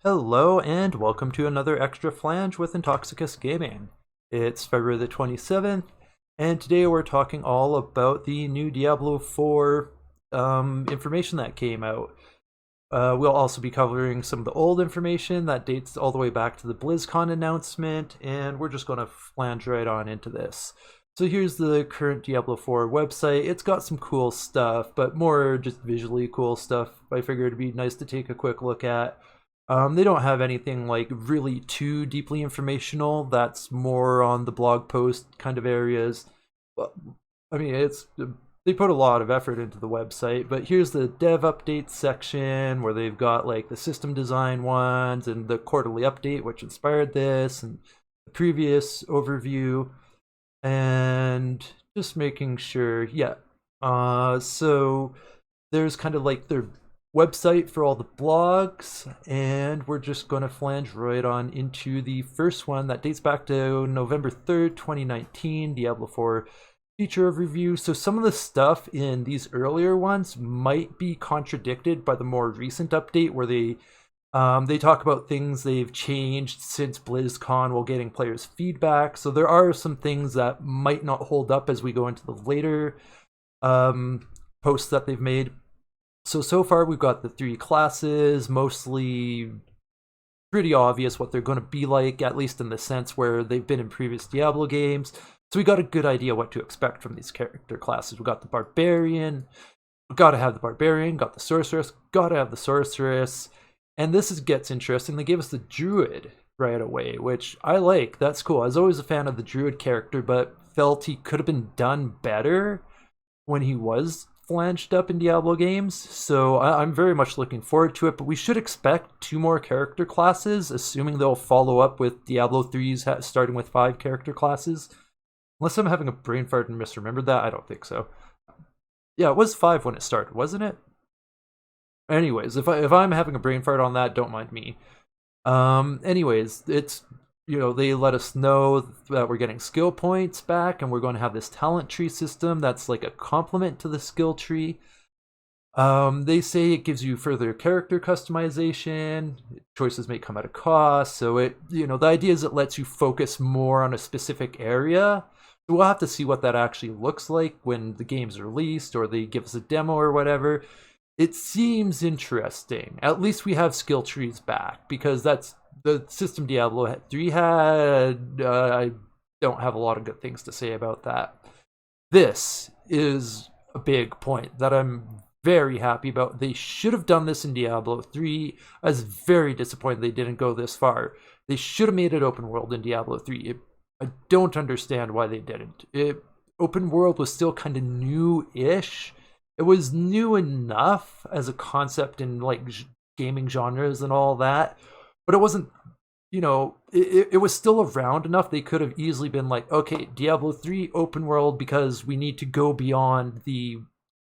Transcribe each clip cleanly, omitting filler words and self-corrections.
Hello and welcome to another Extra Flange with Intoxicus Gaming. It's February the 27th, and today we're talking all about the new Diablo 4 information that came out. We'll also be covering some of the old information that dates all the way back to the BlizzCon announcement, and we're just going to flange right on into this. So here's the current Diablo 4 website. It's got some cool stuff, but more just visually cool stuff I figured it'd be nice to take a quick look at. They don't have anything like really too deeply informational. That's more on the blog post kind of areas. But, I mean, they put a lot of effort into the website, but here's the dev updates section where they've got like the system design ones and the quarterly update, which inspired this, and the previous overview, and just making sure, yeah. So there's kind of like their website for all the blogs, and we're just going to flange right on into the first one that dates back to November 3rd, 2019, Diablo 4 feature overview. So some of the stuff in these earlier ones might be contradicted by the more recent update where they talk about things they've changed since BlizzCon while getting players' feedback. So there are some things that might not hold up as we go into the later posts that they've made. So far we've got the three classes, mostly pretty obvious what they're going to be like, at least in the sense where they've been in previous Diablo games. So we got a good idea what to expect from these character classes. We got the Barbarian, we got to have the Barbarian, got the Sorceress, got to have the Sorceress, and gets interesting. They gave us the Druid right away, which I like. That's cool. I was always a fan of the Druid character, but felt he could have been done better when he was flanged up in Diablo games, so I'm very much looking forward to it. But we should expect 2 more character classes, assuming they'll follow up with Diablo 3's starting with 5 character classes. Unless I'm having a brain fart and misremembered that, I don't think so. Yeah, it was 5 when it started, wasn't it? Anyways, if I'm having a brain fart on that, don't mind me. Anyways, it's they let us know that we're getting skill points back, and we're going to have this talent tree system that's like a complement to the skill tree. They say it gives you further character customization. Choices may come at a cost, so the idea is it lets you focus more on a specific area. So we'll have to see what that actually looks like when the game's released, or they give us a demo or whatever. It seems interesting. At least we have skill trees back, because that's the system Diablo 3 had. I don't have a lot of good things to say about that. This is a big point that I'm very happy about. They should have done this in Diablo 3. I was very disappointed they didn't go this far. They should have made it open world in Diablo 3. I don't understand why they didn't. Open world was still kind of new-ish. It was new enough as a concept in like gaming genres and all that, but it wasn't, it was still around enough. They could have easily been like, okay, Diablo 3 open world, because we need to go beyond the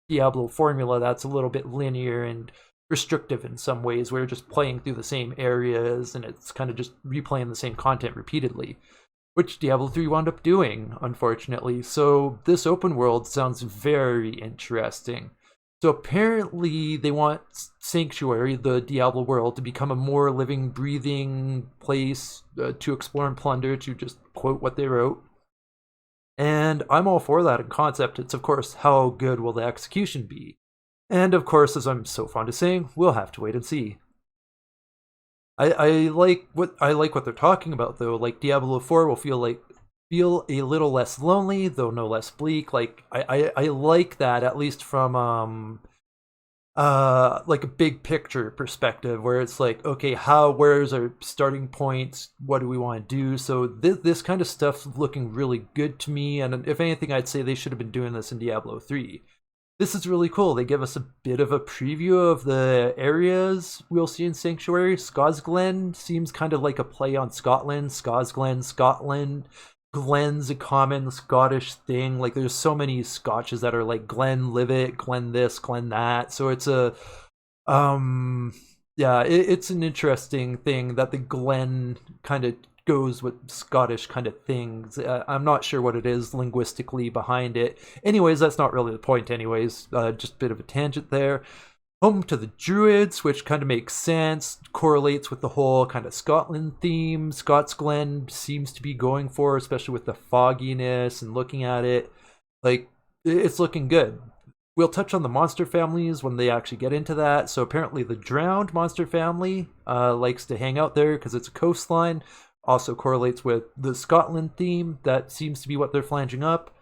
Diablo formula that's a little bit linear and restrictive in some ways. We're just playing through the same areas, and it's kind of just replaying the same content repeatedly, which Diablo 3 wound up doing, unfortunately. So this open world sounds very interesting. So apparently they want Sanctuary, the Diablo world, to become a more living, breathing place to explore and plunder, to just quote what they wrote. And I'm all for that in concept. It's, of course, how good will the execution be? And, of course, as I'm so fond of saying, we'll have to wait and see. I like what they're talking about, though. Like, Diablo 4 will feel a little less lonely, though no less bleak. Like, I like that, at least from like a big picture perspective, where it's like, okay, where's our starting point? What do we want to do? So this kind of stuff's looking really good to me, and if anything, I'd say they should have been doing this in Diablo 3. This is really cool. They give us a bit of a preview of the areas we'll see in Sanctuary. Scosglen seems kind of like a play on Scotland. Scosglen, Scotland. Glen's a common Scottish thing. Like, there's so many Scotches that are like Glenlivet, Glen this, Glen that. So it's it's an interesting thing that the Glen kind of goes with Scottish kind of things. I'm not sure what it is linguistically behind it. Anyways, that's not really the point anyways. Just a bit of a tangent there. home to the Druids, which kind of makes sense, correlates with the whole kind of Scotland theme Scots Glen seems to be going for, especially with the fogginess and looking at it. Like, it's looking good. We'll touch on the monster families when they actually get into that. So apparently the drowned monster family likes to hang out there because it's a coastline. Also correlates with the Scotland theme. That seems to be what they're flanging up.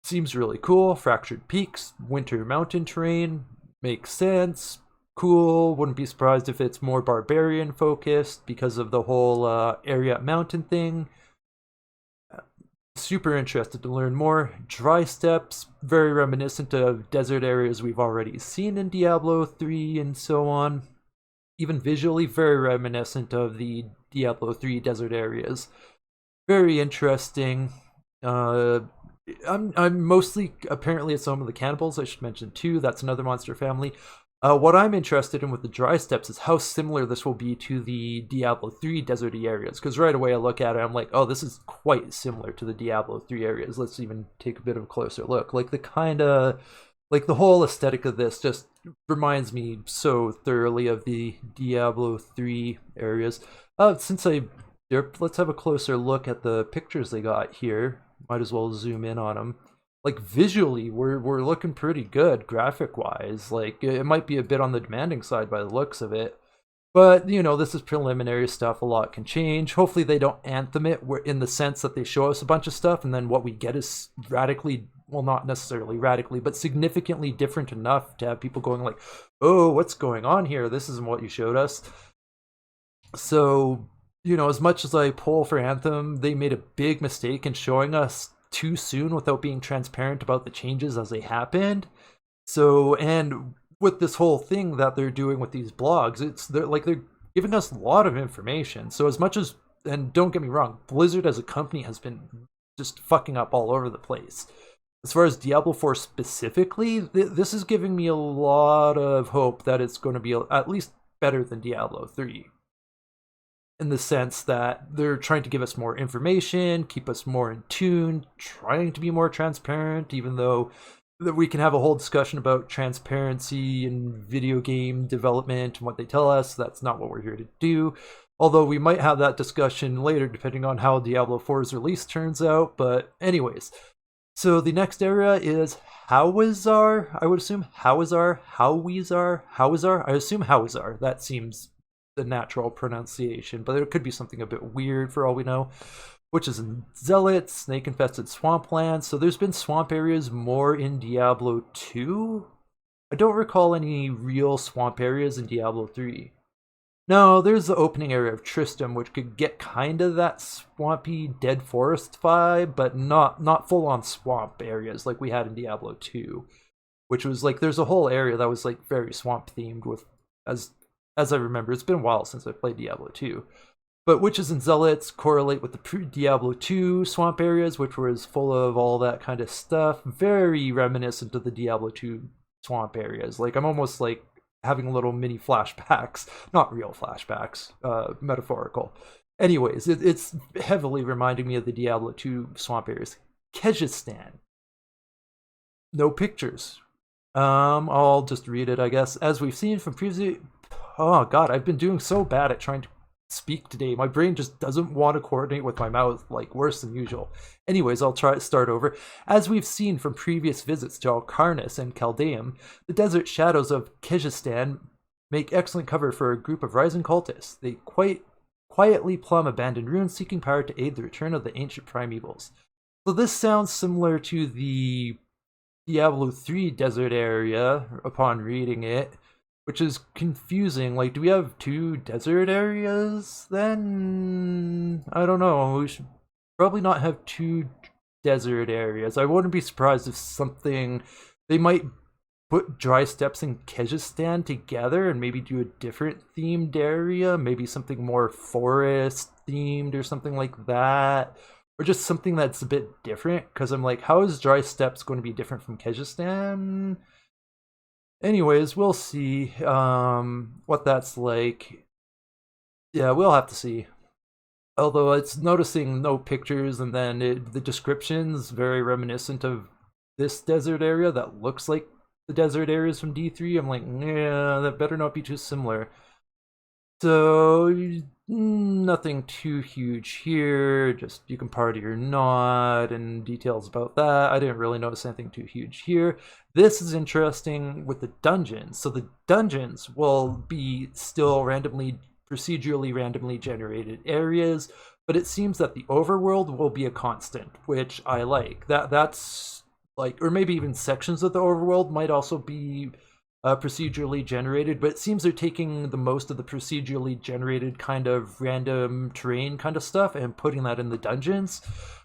Seems really cool. Fractured peaks, winter mountain terrain, makes sense. Cool. Wouldn't be surprised if it's more barbarian focused because of the whole area mountain thing. Super interested to learn more. Dry steppes, very reminiscent of desert areas we've already seen in Diablo 3 and so on. Even visually, very reminiscent of the Diablo 3 desert areas. Very interesting. I'm mostly, apparently it's some of the cannibals I should mention too. That's another monster family. What I'm interested in with the dry steppes is how similar this will be to the Diablo 3 deserty areas. Because right away I look at it, I'm like, oh, this is quite similar to the Diablo 3 areas. Let's even take a bit of a closer look. Like the whole aesthetic of this just reminds me so thoroughly of the Diablo 3 areas. Let's have a closer look at the pictures they got here. Might as well zoom in on them. Like visually, we're looking pretty good graphic wise. Like it might be a bit on the demanding side by the looks of it, but this is preliminary stuff. A lot can change. Hopefully they don't anthem it in the sense that they show us a bunch of stuff and then what we get is radically, well, not necessarily radically, but significantly different enough to have people going like, oh, what's going on here? This isn't what you showed us. So as much as I pull for Anthem, they made a big mistake in showing us too soon without being transparent about the changes as they happened. So, and with this whole thing that they're doing with these blogs, they're giving us a lot of information. So as much as, and don't get me wrong, Blizzard as a company has been just fucking up all over the place. As far as Diablo 4 specifically, this is giving me a lot of hope that it's going to be at least better than Diablo 3. In the sense that they're trying to give us more information, keep us more in tune, trying to be more transparent, even though we can have a whole discussion about transparency in video game development and what they tell us. That's not what we're here to do. Although we might have that discussion later, depending on how Diablo 4's release turns out. But anyways, so the next area is Hawizar. I would assume Hawizar. I assume Hawizar. That seems the natural pronunciation, but it could be something a bit weird for all we know, which is in Zealots, snake-infested swamplands. So there's been swamp areas more in Diablo 2. I don't recall any real swamp areas in Diablo 3. No, there's the opening area of Tristram, which could get kind of that swampy dead forest vibe, but not full-on swamp areas like we had in Diablo 2, which was like, there's a whole area that was like very swamp themed with, as I remember, it's been a while since I played Diablo 2. But Witches and Zealots correlate with the pre-Diablo 2 swamp areas, which was full of all that kind of stuff. Very reminiscent of the Diablo 2 swamp areas. Like, I'm almost like having little mini flashbacks. Not real flashbacks, metaphorical. Anyways, it's heavily reminding me of the Diablo 2 swamp areas. Kyrgyzstan. No pictures. I'll just read it, I guess. As we've seen from previously... Oh god, I've been doing so bad at trying to speak today. My brain just doesn't want to coordinate with my mouth, like worse than usual. Anyways, I'll try to start over. As we've seen from previous visits to Alcarnus and Caldeum, the desert shadows of Kyrgyzstan make excellent cover for a group of rising cultists. They quietly plumb abandoned ruins, seeking power to aid the return of the ancient primevals. So this sounds similar to the Diablo 3 desert area upon reading it, which is confusing. Like, do we have two desert areas then? I don't know. We should probably not have two desert areas. I wouldn't be surprised if they might put dry steppes in Kyrgyzstan together and maybe do a different themed area, maybe something more forest themed or something like that, or just something that's a bit different, because I'm like, how is dry steppes going to be different from Kyrgyzstan? Anyways, we'll see what that's like. Yeah, we'll have to see. Although it's noticing no pictures, and then the description's very reminiscent of this desert area that looks like the desert areas from D3. I'm like, yeah, that better not be too similar. So nothing too huge here, just you can party or not, and details about that. I didn't really notice anything too huge here. This is interesting with the dungeons. So the dungeons will be still procedurally randomly generated areas, but it seems that the overworld will be a constant, which I like. That's like, or maybe even sections of the overworld might also be procedurally generated, but it seems they're taking the most of the procedurally generated kind of random terrain kind of stuff and putting that in the dungeons,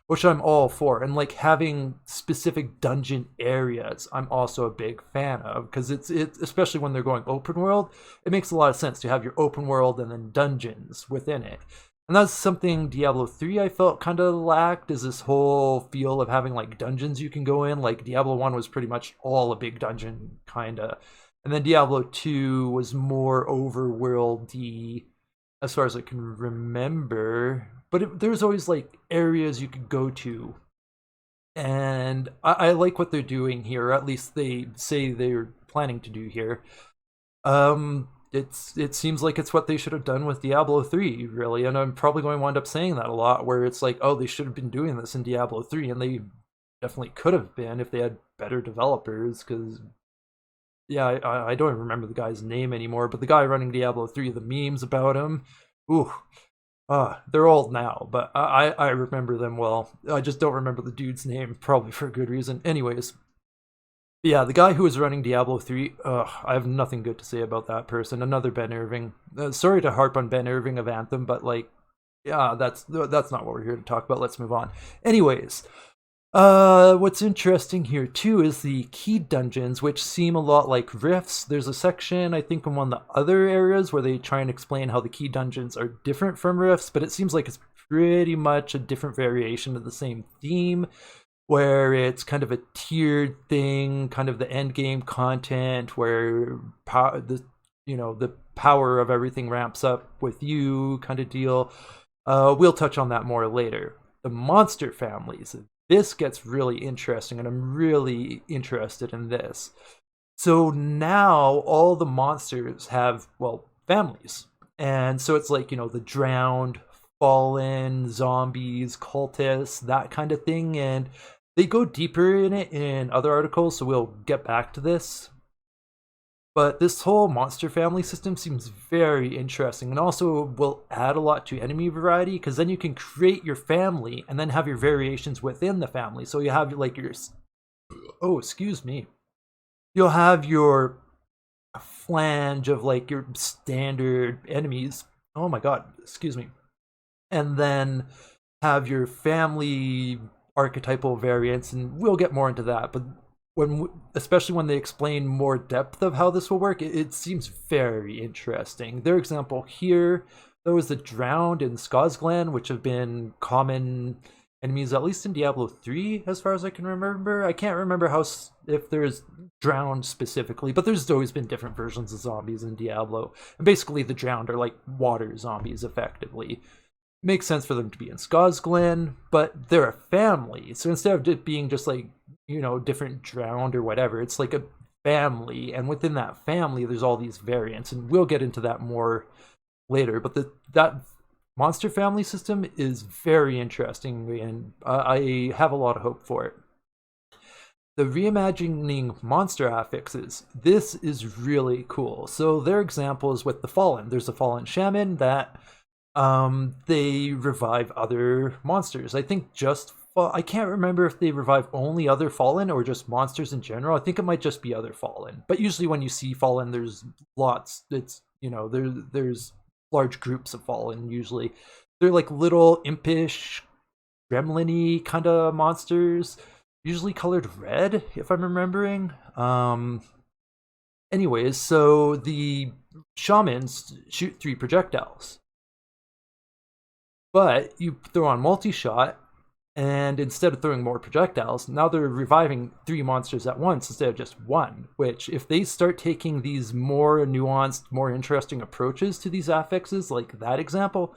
which I'm all for. And like having specific dungeon areas, I'm also a big fan of, because it's especially when they're going open world, it makes a lot of sense to have your open world and then dungeons within it. And that's something Diablo 3 I felt kind of lacked, is this whole feel of having like dungeons you can go in. Like Diablo 1 was pretty much all a big dungeon kind of. And then Diablo 2 was more overworldy as far as I can remember. But there's always like areas you could go to. And I like what they're doing here, or at least they say they're planning to do here. It seems like it's what they should have done with Diablo 3, really, and I'm probably going to wind up saying that a lot, where it's like, oh, they should have been doing this in Diablo 3, and they definitely could have been if they had better developers, because, yeah, I don't remember the guy's name anymore, but the guy running Diablo 3, the memes about him, ooh, they're old now, but I remember them well. I just don't remember the dude's name, probably for a good reason. Anyways, yeah, the guy who was running Diablo 3, I have nothing good to say about that person. Another Ben Irving. Sorry to harp on Ben Irving of Anthem, but like, yeah, that's not what we're here to talk about. Let's move on. Anyways, what's interesting here too is the key dungeons, which seem a lot like rifts. There's a section, I think, in one of the other areas where they try and explain how the key dungeons are different from rifts, but it seems like it's pretty much a different variation of the same theme, where it's kind of a tiered thing, kind of the end game content, where the power of everything ramps up with you, kind of deal. We'll touch on that more later. The monster families. This gets really interesting, and I'm really interested in this. So now all the monsters have, well, families. And so it's like, the drowned, fallen, zombies, cultists, that kind of thing. And they go deeper in it in other articles, so we'll get back to this. But this whole monster family system seems very interesting, and also will add a lot to enemy variety, because then you can create your family and then have your variations within the family. So you have like excuse me. You'll have your flange of like your standard enemies. Oh my god, excuse me. And then have your family archetypal variants, and we'll get more into that. But especially when they explain more depth of how this will work, it seems very interesting. Their example here, there was the drowned in Skazglan, which have been common enemies, at least in Diablo 3, as far as I can remember. I can't remember if there's drowned specifically, but there's always been different versions of zombies in Diablo. And basically the drowned are like water zombies, effectively. Makes sense for them to be in Skazglan, but they're a family. So instead of it being just like, different drowned or whatever, it's like a family. And within that family, there's all these variants. And we'll get into that more later. But that monster family system is very interesting, and I have a lot of hope for it. The reimagining monster affixes. This is really cool. So their example is with the Fallen. There's a Fallen Shaman that they revive other monsters. I think I can't remember if they revive only other Fallen or just monsters in general. I think it might just be other Fallen. But usually when you see Fallen, there's lots. It's, there's large groups of Fallen usually. They're like little impish, gremlin-y kind of monsters, usually colored red, if I'm remembering. Anyways, so the shamans shoot 3 projectiles. But you throw on multi-shot, and instead of throwing more projectiles, now they're reviving 3 monsters at once instead of just 1, which if they start taking these more nuanced, more interesting approaches to these affixes, like that example,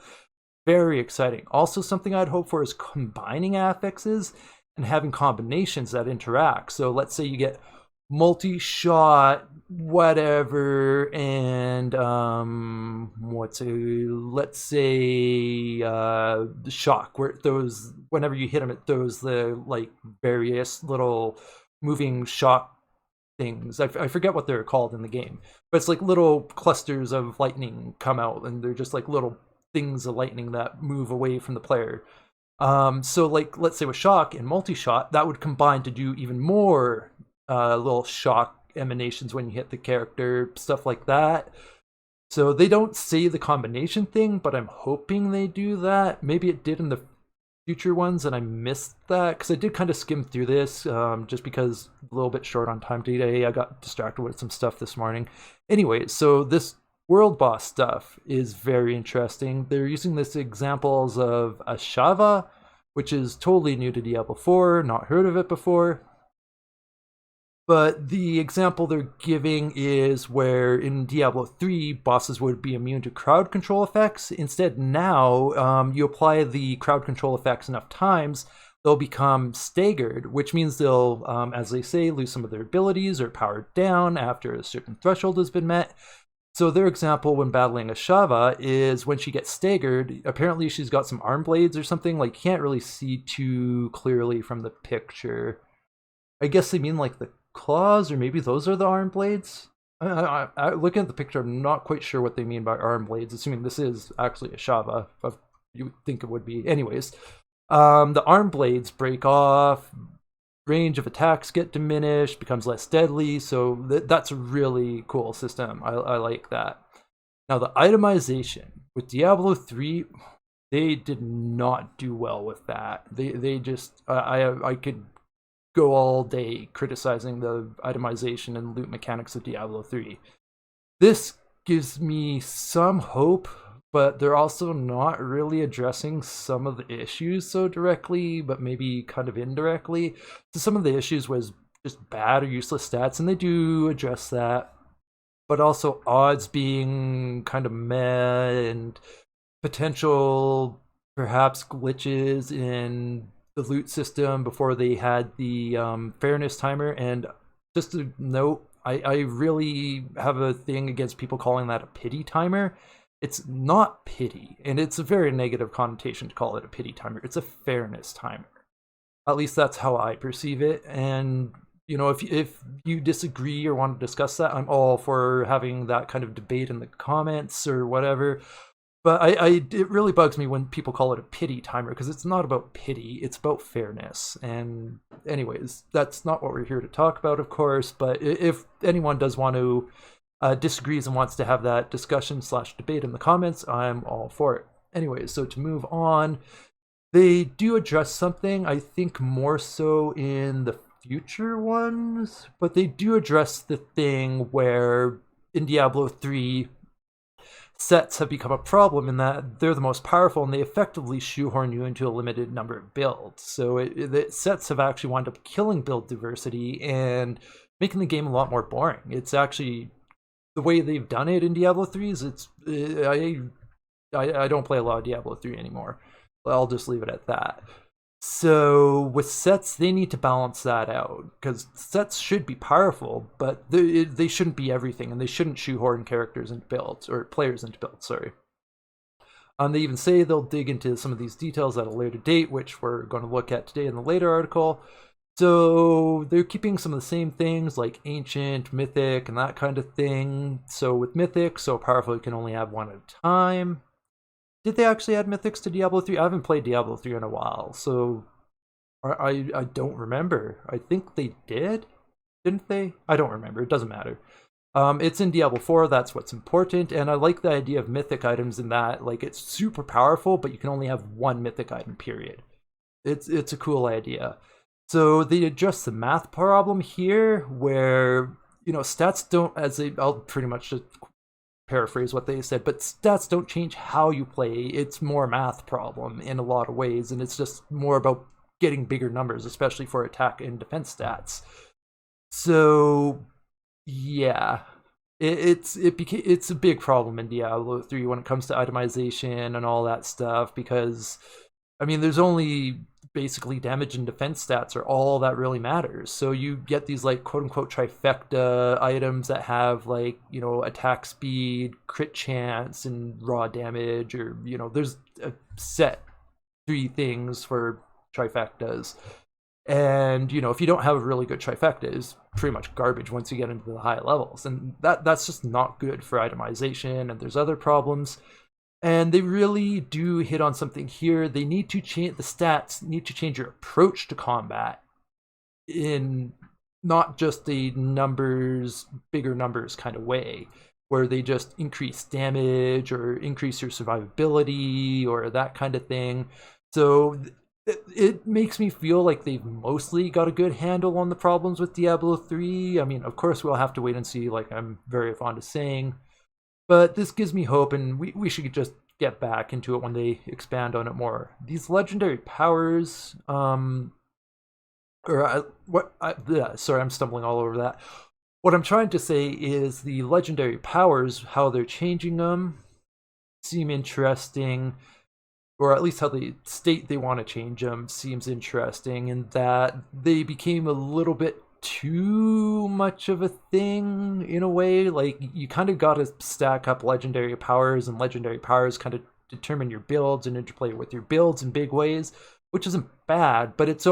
very exciting. Also, something I'd hope for is combining affixes and having combinations that interact. So let's say you get multi-shot whatever, and what's a let's say shock, where it throws, whenever you hit them it throws the like various little moving shock things. I forget what they're called in the game, but it's like little clusters of lightning come out, and they're just like little things of lightning that move away from the player. So like let's say with shock and multi-shot, that would combine to do even more little shock emanations when you hit the character, stuff like that. So they don't say the combination thing, but I'm hoping they do that. Maybe it did in the future ones and I missed that, because I did kind of skim through this just because a little bit short on time today. I got distracted with some stuff this morning. Anyway, so this world boss stuff is very interesting. They're using this examples of Ashava, which is totally new to Diablo 4, not heard of it before. But the example they're giving is where in Diablo 3, bosses would be immune to crowd control effects. Instead, now you apply the crowd control effects enough times, they'll become staggered, which means they'll, as they say, lose some of their abilities or powered down after a certain threshold has been met. So their example when battling Ashava is when she gets staggered, apparently she's got some arm blades or something, like you can't really see too clearly from the picture. I guess they mean like the claws, or maybe those are the arm blades. Looking at the picture, I'm not quite sure what they mean by arm blades, assuming this is actually a Shava. You would think it would be. Anyways, the arm blades break off, range of attacks get diminished, becomes less deadly, so that's a really cool system. I like that. Now the itemization with Diablo 3, they did not do well with that. They just I could go all day criticizing the itemization and loot mechanics of Diablo 3. This gives me some hope, but they're also not really addressing some of the issues so directly, but maybe kind of indirectly. So some of the issues was just bad or useless stats, and they do address that, but also odds being kind of meh, and potential perhaps glitches in the loot system before they had the fairness timer. And just to note, I really have a thing against people calling that a pity timer. It's not pity, and it's a very negative connotation to call it a pity timer. It's a fairness timer. At least that's how I perceive it. And you know, if you disagree or want to discuss that, I'm all for having that kind of debate in the comments or whatever. But it really bugs me when people call it a pity timer, because it's not about pity, it's about fairness. And anyways, that's not what we're here to talk about, of course. But if anyone does want to disagrees and wants to have that discussion / debate in the comments, I'm all for it. Anyways, so to move on, they do address something, I think more so in the future ones, but they do address the thing where in Diablo 3, sets have become a problem in that they're the most powerful and they effectively shoehorn you into a limited number of builds. So the sets have actually wound up killing build diversity and making the game a lot more boring. It's actually the way they've done it in Diablo 3 is I don't play a lot of Diablo 3 anymore. I'll just leave it at that. So with sets, they need to balance that out, because sets should be powerful, but they shouldn't be everything, and they shouldn't shoehorn characters into builds, or players into builds, sorry. They even say they'll dig into some of these details at a later date, which we're going to look at today in the later article. So they're keeping some of the same things like ancient, mythic, and that kind of thing. So with mythic, so powerful you can only have one at a time. Did they actually add mythics to Diablo 3? I haven't played Diablo 3 in a while, so I don't remember. I think they did, didn't they? I don't remember. It doesn't matter. It's in Diablo 4, that's what's important, and I like the idea of mythic items in that, like, it's super powerful, but you can only have one mythic item, period. It's a cool idea. So they address the math problem here, where, you know, stats don't, I'll pretty much just paraphrase what they said, but stats don't change how you play. It's more a math problem in a lot of ways, and it's just more about getting bigger numbers, especially for attack and defense stats. So yeah, it's a big problem in Diablo 3 when it comes to itemization and all that stuff, because I mean, there's only basically damage and defense stats are all that really matters. So you get these like quote unquote trifecta items that have like, attack speed, crit chance, and raw damage, or there's a set three things for trifectas. And if you don't have a really good trifecta, it's pretty much garbage once you get into the high levels, and that's just not good for itemization. And there's other problems, and they really do hit on something here. They need to change the stats, need to change your approach to combat in not just a bigger numbers kind of way, where they just increase damage or increase your survivability or that kind of thing. So it makes me feel like they've mostly got a good handle on the problems with Diablo 3. I mean, of course, we'll have to wait and see, like I'm very fond of saying. But this gives me hope, and we should just get back into it when they expand on it more. These legendary powers, sorry, I'm stumbling all over that. What I'm trying to say is the legendary powers, how they're changing them, seem interesting, or at least how they state they want to change them seems interesting, in that they became a little bit too much of a thing in a way. Like, you kind of got to stack up legendary powers, and legendary powers kind of determine your builds and interplay with your builds in big ways, which isn't bad, but it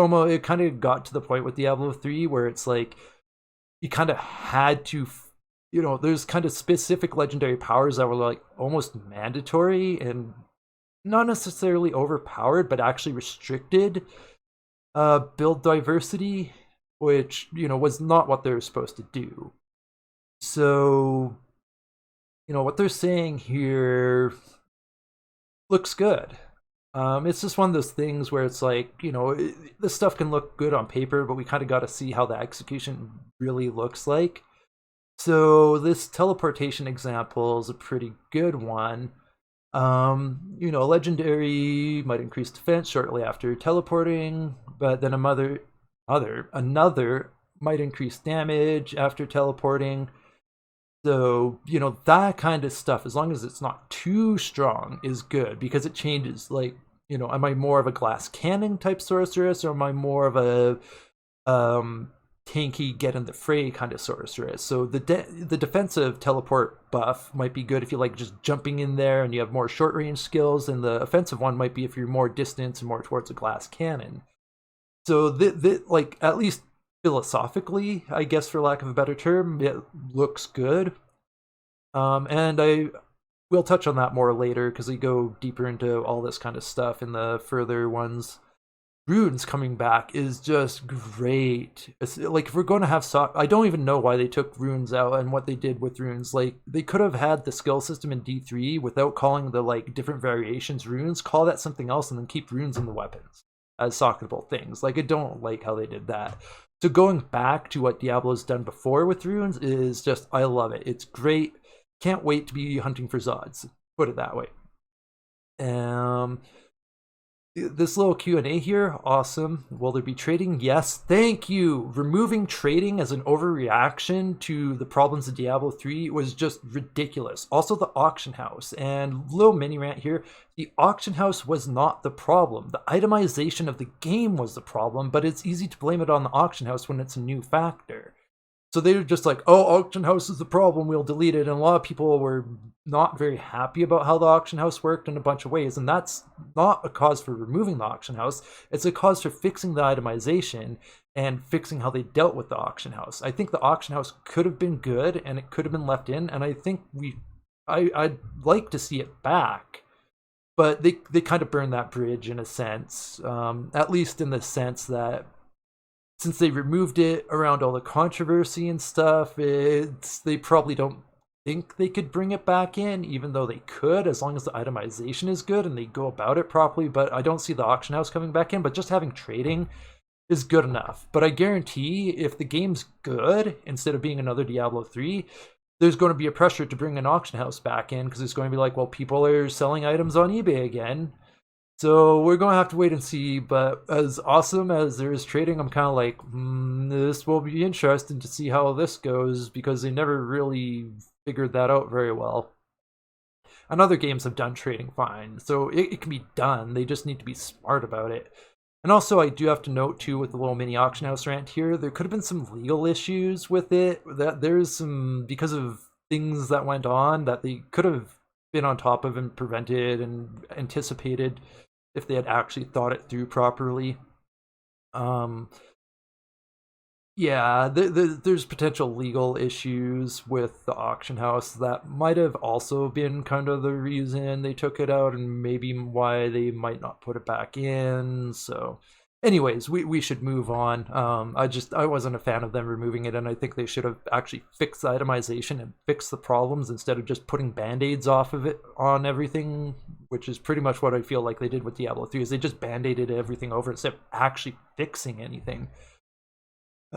kind of got to the point with Diablo 3 where it's like you kind of had to, there's kind of specific legendary powers that were like almost mandatory and not necessarily overpowered, but actually restricted build diversity, which was not what they were supposed to do. So what they're saying here looks good. It's just one of those things where it's like, this stuff can look good on paper, but we kind of got to see how the execution really looks like. So this teleportation example is a pretty good one. Legendary might increase defense shortly after teleporting, but then another might increase damage after teleporting. So, that kind of stuff, as long as it's not too strong, is good, because it changes. Like, am I more of a glass cannon type sorceress, or am I more of a tanky get in the fray kind of sorceress? So the defensive teleport buff might be good if you like just jumping in there and you have more short range skills, and the offensive one might be if you're more distance and more towards a glass cannon. So like, at least philosophically, I guess, for lack of a better term, it looks good. And I will touch on that more later, because we go deeper into all this kind of stuff in the further ones. Runes coming back is just great. It's like, if we're going to have I don't even know why they took runes out and what they did with runes. Like, they could have had the skill system in D3 without calling the like different variations runes, call that something else, and then keep runes in the weapons as socketable things. Like, I don't like how they did that. So going back to what Diablo's done before with runes is just, I love it. It's great. Can't wait to be hunting for Zods. Put it that way. This little Q&A here, awesome. Will there be trading? Yes, thank you. Removing trading as an overreaction to the problems of Diablo 3 was just ridiculous. Also, the auction house, and little mini rant here, the auction house was not the problem. The itemization of the game was the problem, but it's easy to blame it on the auction house when it's a new factor. So they were just like, oh, auction house is the problem, we'll delete it. And a lot of people were not very happy about how the auction house worked in a bunch of ways. And that's not a cause for removing the auction house. It's a cause for fixing the itemization and fixing how they dealt with the auction house. I think the auction house could have been good, and it could have been left in. And I think I'd like to see it back. But they kind of burned that bridge in a sense, at least in the sense that since they removed it around all the controversy and stuff, they probably don't think they could bring it back in, even though they could, as long as the itemization is good and they go about it properly. But I don't see the auction house coming back in, but just having trading is good enough. But I guarantee if the game's good, instead of being another Diablo 3, there's going to be a pressure to bring an auction house back in, because it's going to be like, well, people are selling items on eBay again. So we're going to have to wait and see, but as awesome as there is trading, I'm kind of like, this will be interesting to see how this goes, because they never really figured that out very well. And other games have done trading fine, so it can be done. They just need to be smart about it. And also, I do have to note too, with the little mini auction house rant here, there could have been some legal issues with it. That there's some, because of things that went on that they could have been on top of and prevented and anticipated if they had actually thought it through properly. Um, yeah, there's potential legal issues with the auction house that might have also been kind of the reason they took it out and maybe why they might not put it back in. So, anyways, we should move on. I wasn't a fan of them removing it, and I think they should have actually fixed the itemization and fixed the problems instead of just putting band-aids off of it on everything, which is pretty much what I feel like they did with Diablo 3, is they just band-aided everything over instead of actually fixing anything.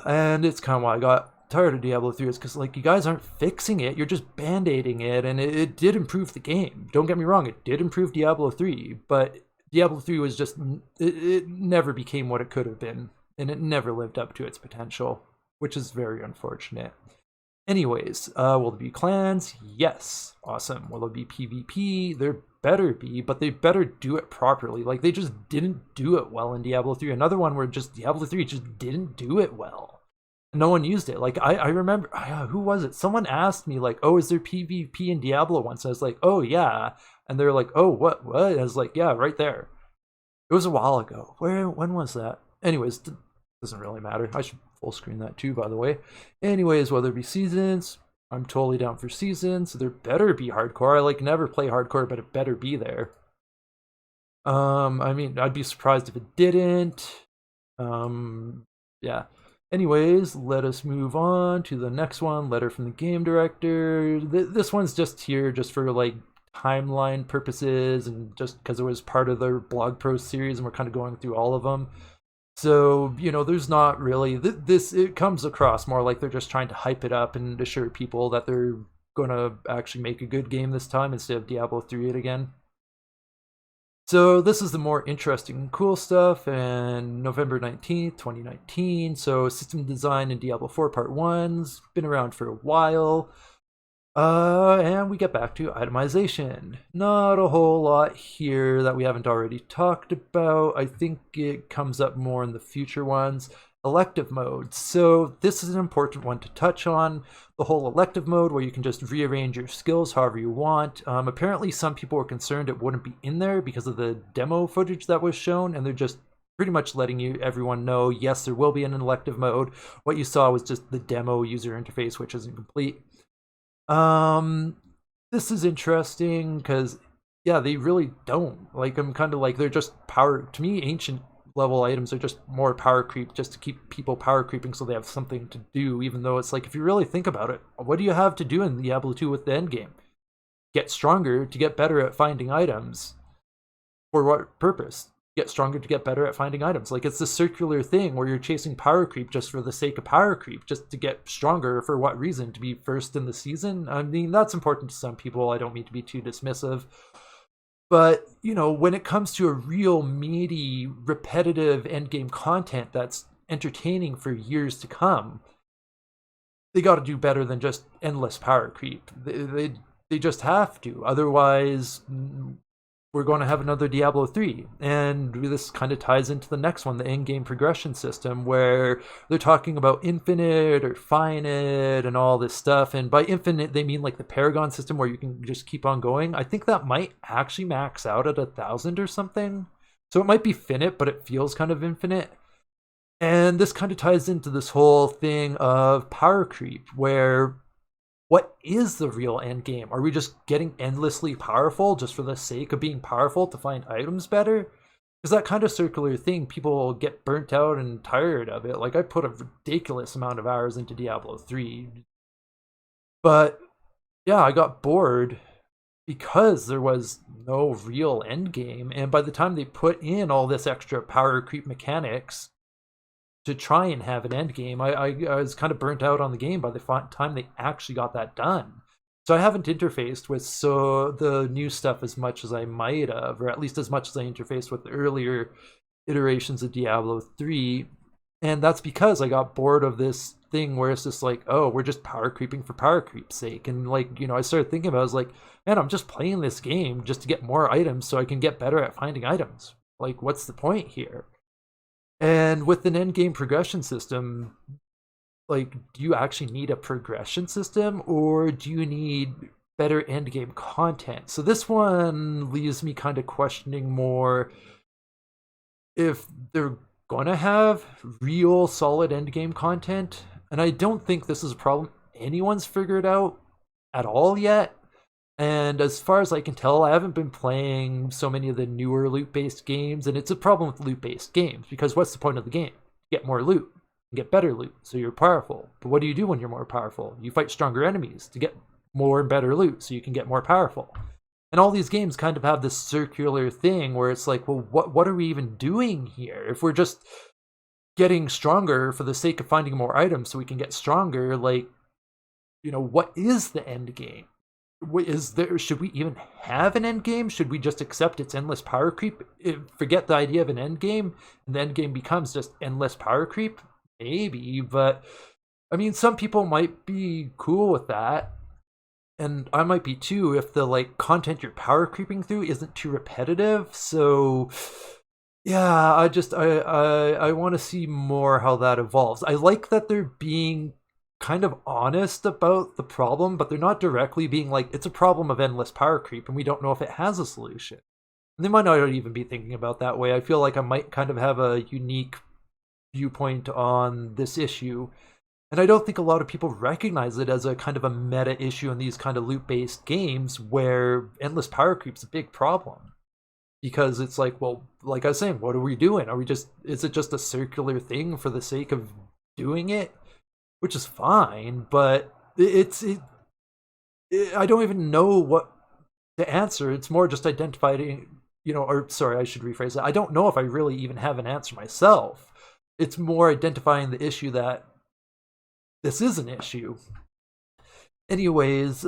And it's kind of why I got tired of Diablo 3, is because, like, you guys aren't fixing it, you're just band-aiding it, and it did improve the game. Don't get me wrong, it did improve Diablo 3, but Diablo 3 was just, it never became what it could have been, and it never lived up to its potential, which is very unfortunate. Anyways, will there be clans? Yes. Awesome. Will there be PvP? There better be, but they better do it properly. Like, they just didn't do it well in Diablo 3. Another one where just Diablo 3 just didn't do it well. No one used it. Like, I remember, who was it? Someone asked me, like, oh, is there PvP in Diablo once? I was like, oh, yeah. And they're like, oh, what? I was like, yeah, right there. It was a while ago. When was that? Anyways, doesn't really matter. I should full screen that too, by the way. Anyways, whether it be seasons, I'm totally down for seasons. There better be hardcore. I like never play hardcore, but it better be there. I mean, I'd be surprised if it didn't. Yeah. Anyways, let us move on to the next one. Letter from the game director. This one's just here just for like timeline purposes and just because it was part of their blog post series and we're kind of going through all of them. So, there's not really this. It comes across more like they're just trying to hype it up and assure people that they're gonna actually make a good game this time instead of Diablo 3 it again. So this is the more interesting and cool stuff. And November 19th, 2019. So system design in Diablo 4 Part 1's been around for a while. And we get back to itemization. Not a whole lot here that we haven't already talked about. I think it comes up more in the future ones. Elective mode. So this is an important one to touch on. The whole elective mode where you can just rearrange your skills however you want. Apparently some people were concerned it wouldn't be in there because of the demo footage that was shown, and they're just pretty much letting everyone know, yes, there will be an elective mode. What you saw was just the demo user interface, which isn't complete. This is interesting because, yeah, they really don't. Like, I'm kind of like, they're just power, to me, ancient level items are just more power creep just to keep people power creeping so they have something to do, even though it's like, if you really think about it, what do you have to do in Diablo 2 with the endgame? Get stronger to get better at finding items. For what purpose? Get stronger to get better at finding items. Like, it's the circular thing where you're chasing power creep just for the sake of power creep, just to get stronger. For what reason? To be first in the season? I mean, that's important to some people. I don't mean to be too dismissive. But, when it comes to a real meaty, repetitive endgame content that's entertaining for years to come, they got to do better than just endless power creep. They just have to. Otherwise, we're going to have another Diablo 3. And this kind of ties into the next one, the in-game progression system, where they're talking about infinite or finite and all this stuff. And by infinite, they mean like the Paragon system where you can just keep on going. I think that might actually max out at 1,000 or something. So it might be finite, but it feels kind of infinite. And this kind of ties into this whole thing of power creep, where what is the real end game? Are we just getting endlessly powerful just for the sake of being powerful to find items better? Because that kind of circular thing, people get burnt out and tired of it. Like, I put a ridiculous amount of hours into Diablo 3. But yeah, I got bored because there was no real end game. And by the time they put in all this extra power creep mechanics to try and have an end game, I was kind of burnt out on the game by the time they actually got that done. So I haven't interfaced with the new stuff as much as I might have, or at least as much as I interfaced with the earlier iterations of Diablo 3. And that's because I got bored of this thing where it's just like, oh, we're just power creeping for power creep's sake. And like, I started thinking about it, I was like, man, I'm just playing this game just to get more items so I can get better at finding items. Like, what's the point here? And with an endgame progression system, like, do you actually need a progression system or do you need better endgame content? So this one leaves me kind of questioning more if they're gonna have real solid endgame content. And I don't think this is a problem anyone's figured out at all yet. And as far as I can tell, I haven't been playing so many of the newer loot-based games, and it's a problem with loot-based games, because what's the point of the game? Get more loot, get better loot, so you're powerful. But what do you do when you're more powerful? You fight stronger enemies to get more and better loot, so you can get more powerful. And all these games kind of have this circular thing where it's like, well, what are we even doing here? If we're just getting stronger for the sake of finding more items so we can get stronger, like, what is the end game? Should we even have an end game? Should we just accept its endless power creep? Forget the idea of an end game, and the end game becomes just endless power creep? Maybe, but I mean, some people might be cool with that, and I might be too if the content you're power creeping through isn't too repetitive. So yeah, I want to see more how that evolves. I like that they're being kind of honest about the problem, but they're not directly being like, it's a problem of endless power creep and we don't know if it has a solution. And they might not even be thinking about that way. I feel like I might kind of have a unique viewpoint on this issue. And I don't think a lot of people recognize it as a kind of a meta issue in these kind of loot-based games where endless power creep's a big problem. Because it's like, well, like I was saying, what are we doing? Is it just a circular thing for the sake of doing it? Which is fine, but I don't even know what to answer. It's more just identifying, or sorry, I should rephrase that. I don't know if I really even have an answer myself. It's more identifying the issue that this is an issue. Anyways,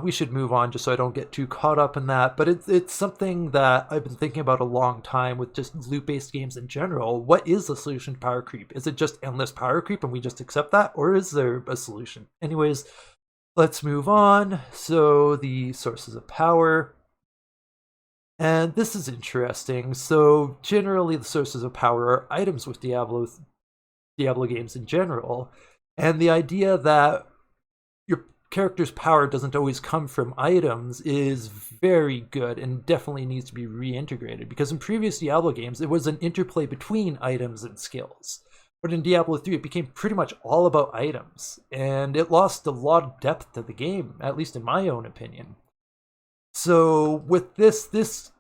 we should move on just so I don't get too caught up in that. But it's something that I've been thinking about a long time with just loot-based games in general. What is the solution to power creep? Is it just endless power creep and we just accept that? Or is there a solution? Anyways, let's move on. So the sources of power. And this is interesting. So generally the sources of power are items with Diablo games in general. And the idea that your character's power doesn't always come from items is very good and definitely needs to be reintegrated, because in previous Diablo games it was an interplay between items and skills, but in Diablo 3 it became pretty much all about items and it lost a lot of depth to the game, at least in my own opinion. So with this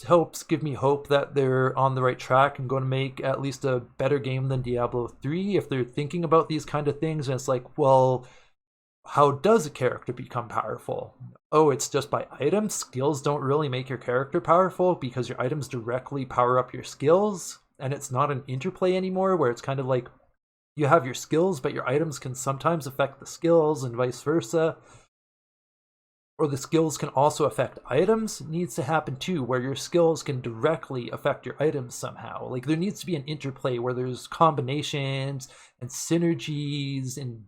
helps give me hope that they're on the right track and going to make at least a better game than Diablo 3 if they're thinking about these kind of things. And it's like, well, how does a character become powerful? Oh, it's just by items? Skills don't really make your character powerful because your items directly power up your skills, and it's not an interplay anymore where it's kind of like you have your skills, but your items can sometimes affect the skills and vice versa. Or the skills can also affect items. It needs to happen too, where your skills can directly affect your items somehow. Like, there needs to be an interplay where there's combinations and synergies and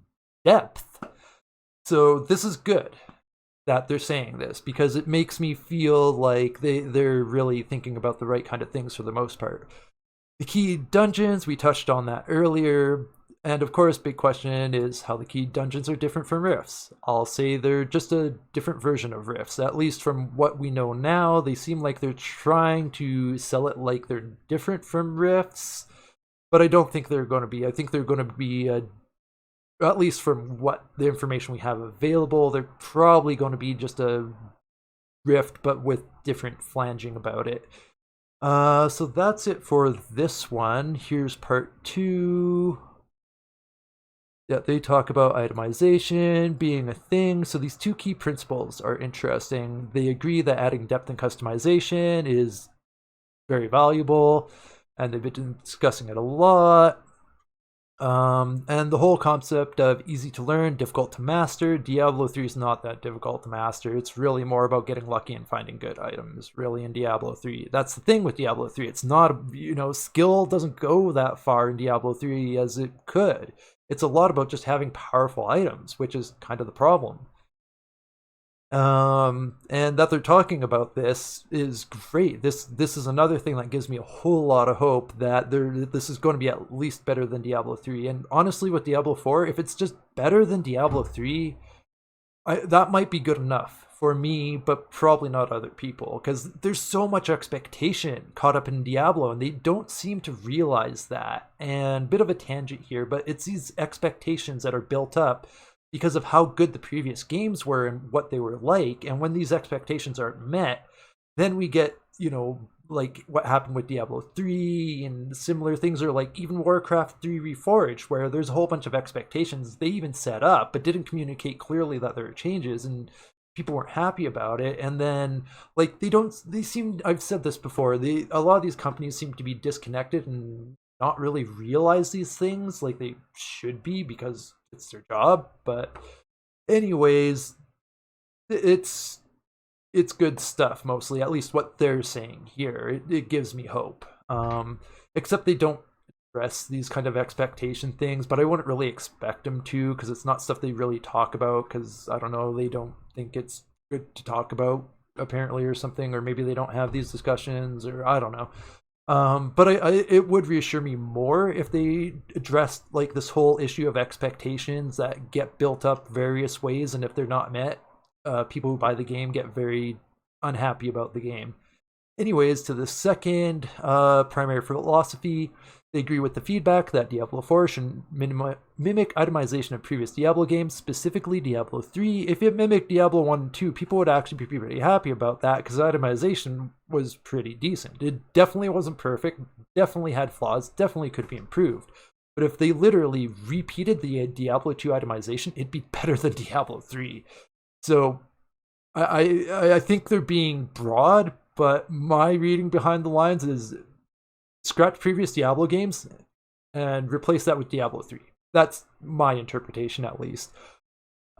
depth. So this is good that they're saying this, because it makes me feel like they're really thinking about the right kind of things for the most part. The key dungeons, we touched on that earlier. And of course, big question is how the key dungeons are different from rifts. I'll say they're just a different version of rifts. At least from what we know now, they seem like they're trying to sell it like they're different from rifts. But I don't think they're going to be. I think they're going to be at least from what the information we have available, they're probably going to be just a rift, but with different flanging about it. So that's it for this one. Here's part 2. Yeah, they talk about itemization being a thing. So these 2 key principles are interesting. They agree that adding depth and customization is very valuable, and they've been discussing it a lot. And the whole concept of easy to learn, difficult to master. Diablo 3 is not that difficult to master. It's really more about getting lucky and finding good items, really, in Diablo 3. That's the thing with Diablo 3. It's not, skill doesn't go that far in Diablo 3 as it could. It's a lot about just having powerful items, which is kind of the problem. And that they're talking about this is great. This is another thing that gives me a whole lot of hope that this is going to be at least better than Diablo 3. And honestly, with Diablo 4, if it's just better than Diablo 3, that might be good enough for me, but probably not other people, because there's so much expectation caught up in Diablo, and they don't seem to realize that. And bit of a tangent here, but it's these expectations that are built up because of how good the previous games were and what they were like. And when these expectations aren't met, then we get, like what happened with Diablo 3 and similar things, or like even Warcraft 3 Reforged, where there's a whole bunch of expectations they even set up but didn't communicate clearly that there are changes, and people weren't happy about it. And then like I've said this before, a lot of these companies seem to be disconnected and not really realize these things like they should be because it's their job. But anyways, it's good stuff mostly, at least what they're saying here. It gives me hope. Except they don't address these kind of expectation things, but I wouldn't really expect them to, because it's not stuff they really talk about, because I don't know, they don't think it's good to talk about apparently, or something, or maybe they don't have these discussions, or I don't know. But it would reassure me more if they addressed like this whole issue of expectations that get built up various ways, and if they're not met, people who buy the game get very unhappy about the game. Anyways, to the second primary philosophy, they agree with the feedback that Diablo 4 should mimic itemization of previous Diablo games, specifically Diablo 3. If it mimicked Diablo 1 and 2, people would actually be pretty happy about that, because itemization was pretty decent. It definitely wasn't perfect, definitely had flaws, definitely could be improved. But if they literally repeated the Diablo 2 itemization, it'd be better than Diablo 3. So I think they're being broad, but my reading behind the lines is scratch previous Diablo games and replace that with Diablo 3. That's my interpretation, at least.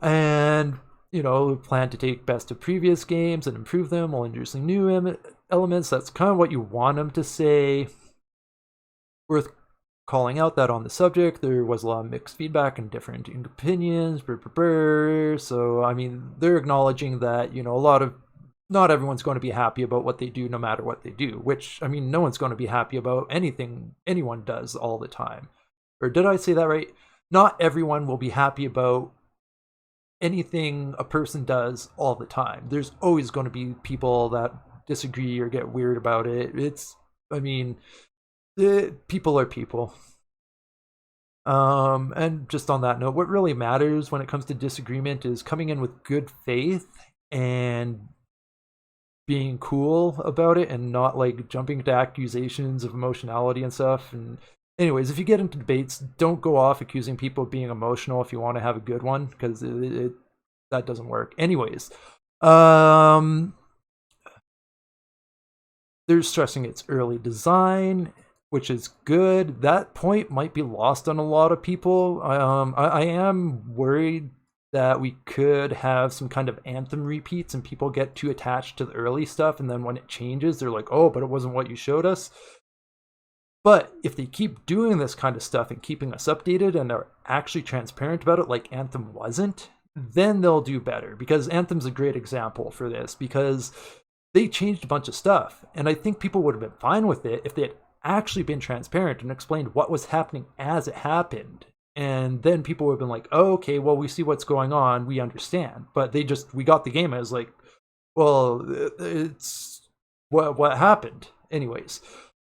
And, plan to take best of previous games and improve them while introducing new elements. That's kind of what you want them to say. Worth calling out that on the subject, there was a lot of mixed feedback and different opinions. So, I mean, they're acknowledging that, not everyone's going to be happy about what they do no matter what they do, which, I mean, no one's going to be happy about anything anyone does all the time. Or did I say that right? Not everyone will be happy about anything a person does all the time. There's always going to be people that disagree or get weird about it. People are people. And just on that note, what really matters when it comes to disagreement is coming in with good faith and being cool about it, and not like jumping to accusations of emotionality and stuff. And anyways, if you get into debates, don't go off accusing people of being emotional if you want to have a good one, because that doesn't work. Anyways, they're stressing its early design, which is good. That point might be lost on a lot of people. I am worried that we could have some kind of Anthem repeats and people get too attached to the early stuff, and then when it changes, they're like, oh, but it wasn't what you showed us. But if they keep doing this kind of stuff and keeping us updated and are actually transparent about it, like Anthem wasn't, then they'll do better, because Anthem's a great example for this, because they changed a bunch of stuff, and I think people would have been fine with it if they had actually been transparent and explained what was happening as it happened. And then people would have been like, oh, okay, well, we see what's going on, we understand. But we got the game as like, well, it's what happened anyways.